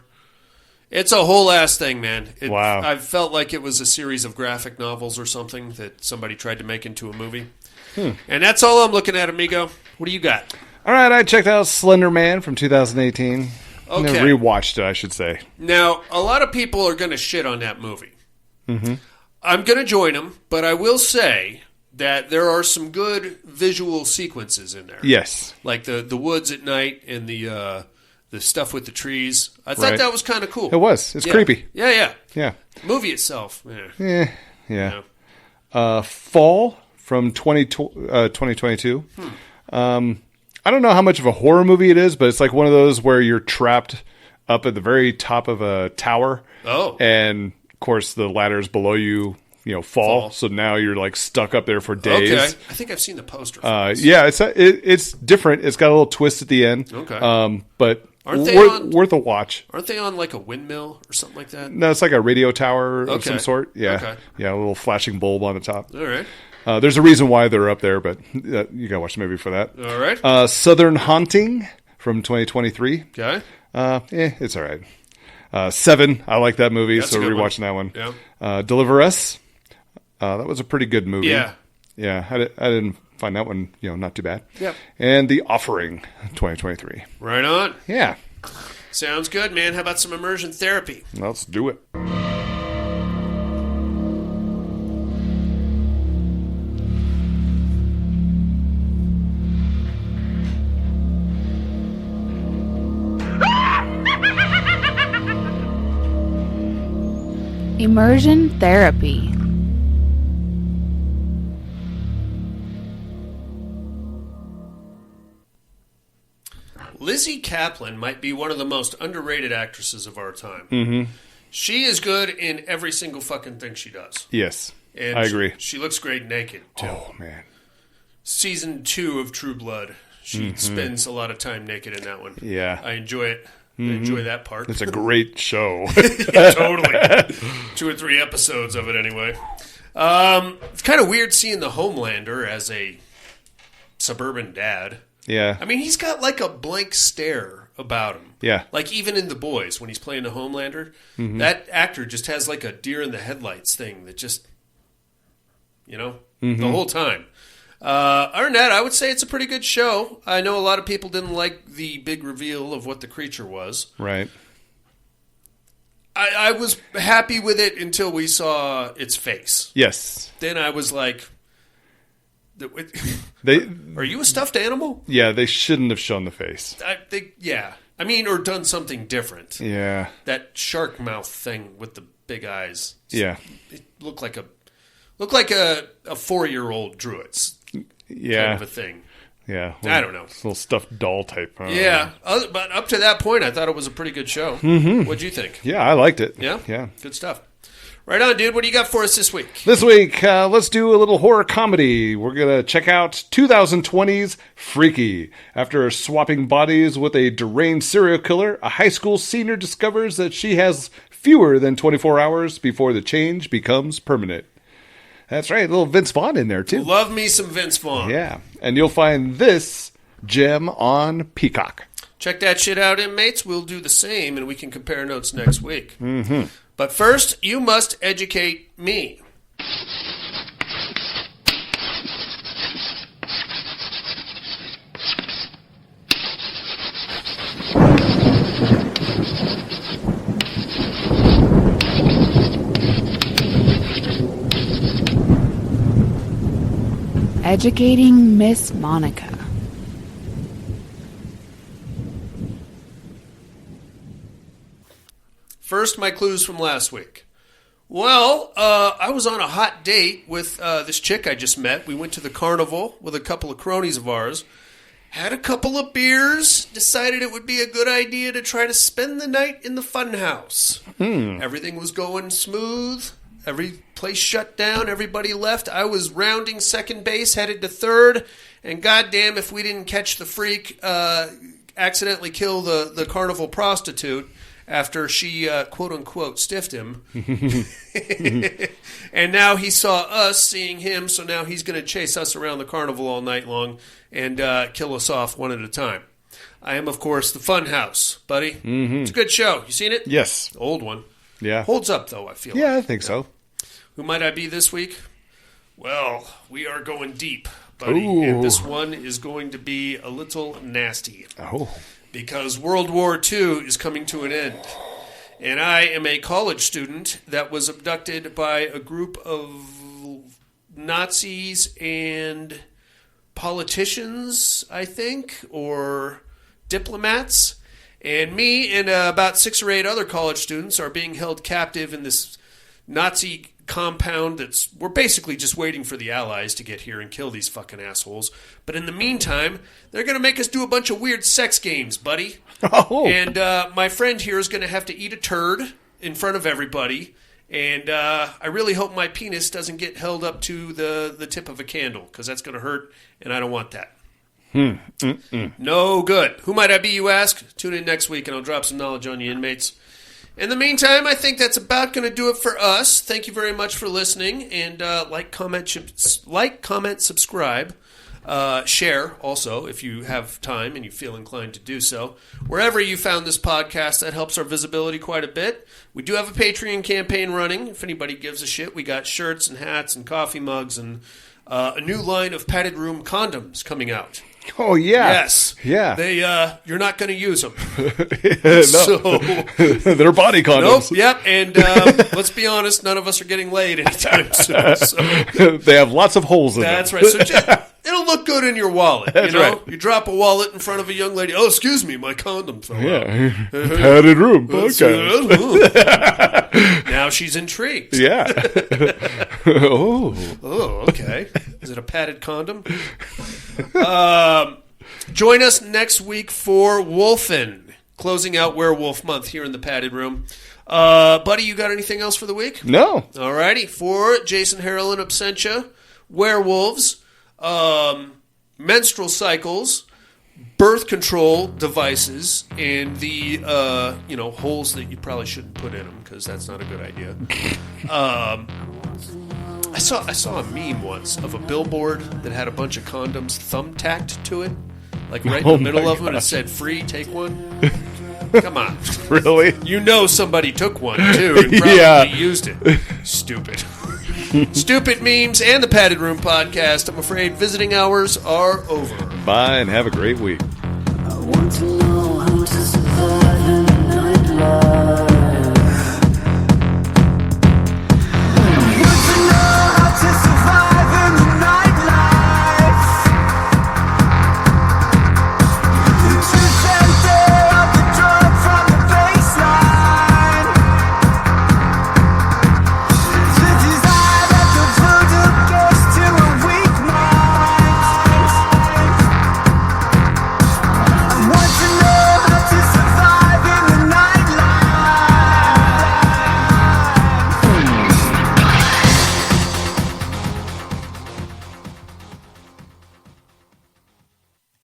It's a whole ass thing, man. Wow. I felt like it was a series of graphic novels or something that somebody tried to make into a movie. And that's all I'm looking at, amigo. What do you got? All right, I checked out Slender Man from 2018. Okay. Rewatched it, I should say. Now, a lot of people are going to shit on that movie. I'm going to join them, but I will say that there are some good visual sequences in there. Yes. Like the woods at night and the stuff with the trees. I thought that was kind of cool. It was. It's creepy. Yeah. Yeah. Movie itself. Yeah. Fall from 2022. I don't know how much of a horror movie it is, but it's like one of those where you're trapped up at the very top of a tower. Oh. And, of course, the ladders below you, fall. So now you're, like, stuck up there for days. Okay. I think I've seen the poster for this. Yeah, it's different. It's got a little twist at the end. Okay. But worth a watch. Aren't they on, like, a windmill or something like that? No, it's like a radio tower of some sort. Yeah. Okay. Yeah, a little flashing bulb on the top. All right. There's a reason why they're up there, but you got to watch the movie for that. All right. Southern Haunting from 2023. Okay. It's all right. Seven, I like that movie, That's so a good rewatching that one. Yeah. Deliver Us, that was a pretty good movie. Yeah. Yeah, I didn't find that one, not too bad. Yep. And The Offering, 2023. Right on. Yeah. Sounds good, man. How about some immersion therapy? Let's do it. Immersion therapy. Lizzie Kaplan might be one of the most underrated actresses of our time. Mm-hmm. She is good in every single fucking thing she does. Yes, And I agree. She looks great naked, too. Oh, man. Season 2 of True Blood. She spends a lot of time naked in that one. Yeah. I enjoy it. I enjoy that part. It's a great show. Yeah, totally. 2 or 3 episodes of it, anyway. It's kind of weird seeing the Homelander as a suburban dad. Yeah. I mean, he's got like a blank stare about him. Yeah. Like even in The Boys, when he's playing the Homelander, that actor just has like a deer in the headlights thing that just, the whole time. Other than that, I would say it's a pretty good show. I know a lot of people didn't like the big reveal of what the creature was. Right. I was happy with it until we saw its face. Yes. Then I was like, They are you a stuffed animal? Yeah, they shouldn't have shown the face. I think, yeah. I mean, or done something different. Yeah. That shark mouth thing with the big eyes. Yeah. It looked like a 4-year-old drew it. Yeah. Kind of a thing. Yeah. I don't know. Little stuffed doll type. Yeah. But up to that point, I thought it was a pretty good show. Mm-hmm. What'd you think? Yeah, I liked it. Yeah? Yeah. Good stuff. Right on, dude. What do you got for us this week? This week, let's do a little horror comedy. We're going to check out 2020's Freaky. After swapping bodies with a deranged serial killer, a high school senior discovers that she has fewer than 24 hours before the change becomes permanent. That's right, a little Vince Vaughn in there, too. Love me some Vince Vaughn. Yeah, and you'll find this gem on Peacock. Check that shit out, inmates. We'll do the same, and we can compare notes next week. Mm-hmm. But first, you must educate me. Educating Miss Monica. First, my clues from last week. Well, I was on a hot date with this chick I just met. We went to the carnival with a couple of cronies of ours. Had a couple of beers. Decided it would be a good idea to try to spend the night in the funhouse. Everything was going smooth. Every place shut down. Everybody left. I was rounding second base, headed to third. And goddamn if we didn't catch the freak, accidentally kill the carnival prostitute after she, quote-unquote, stiffed him. And now he saw us seeing him, so now he's going to chase us around the carnival all night long and kill us off one at a time. I am, of course, the Funhouse, buddy. Mm-hmm. It's a good show. You seen it? Yes. Old one. Yeah. Holds up, though, I feel Yeah, like. I think so. Who might I be this week? Well, we are going deep, buddy. Ooh. And this one is going to be a little nasty. Oh. Because World War II is coming to an end. And I am a college student that was abducted by a group of Nazis and politicians, I think, or diplomats. And me and about 6 or 8 other college students are being held captive in this Nazi compound we're basically just waiting for the Allies to get here and kill these fucking assholes. But in the meantime, they're going to make us do a bunch of weird sex games, buddy. Oh. And my friend here is going to have to eat a turd in front of everybody. And I really hope my penis doesn't get held up to the tip of a candle, because that's going to hurt, and I don't want that. No good. Who might I be, you ask? Tune in next week, and I'll drop some knowledge on you, inmates. In the meantime, I think that's about going to do it for us. Thank you very much for listening, and like, comment, subscribe. Share also if you have time and you feel inclined to do so. Wherever you found this podcast, that helps our visibility quite a bit. We do have a Patreon campaign running. If anybody gives a shit, we got shirts and hats and coffee mugs and a new line of padded room condoms coming out. Oh, yeah. Yes. Yeah. They, you're not going to use them. So they're body condoms. Nope. Yep. And let's be honest, none of us are getting laid anytime soon. So. They have lots of holes in them. That's right. So it'll look good in your wallet. That's right. You drop a wallet in front of a young lady. Oh, excuse me, my condom fell out. Padded room podcast. Now she's intrigued. Yeah. Oh, okay. Is it a padded condom? Join us next week for Wolfen, closing out Werewolf Month here in the Padded Room. Buddy, you got anything else for the week? No. Alrighty. For Jason Harrelin, Absentia, werewolves, menstrual cycles, birth control devices, and the holes that you probably shouldn't put in them because that's not a good idea. I saw a meme once of a billboard that had a bunch of condoms thumbtacked to it, like right in the middle of them, and it said "free, take one." Come on, really? You know somebody took one too and probably used it. Stupid. Stupid memes and the Padded Room podcast. I'm afraid visiting hours are over. Bye and have a great week. I want to know how to survive in a night life.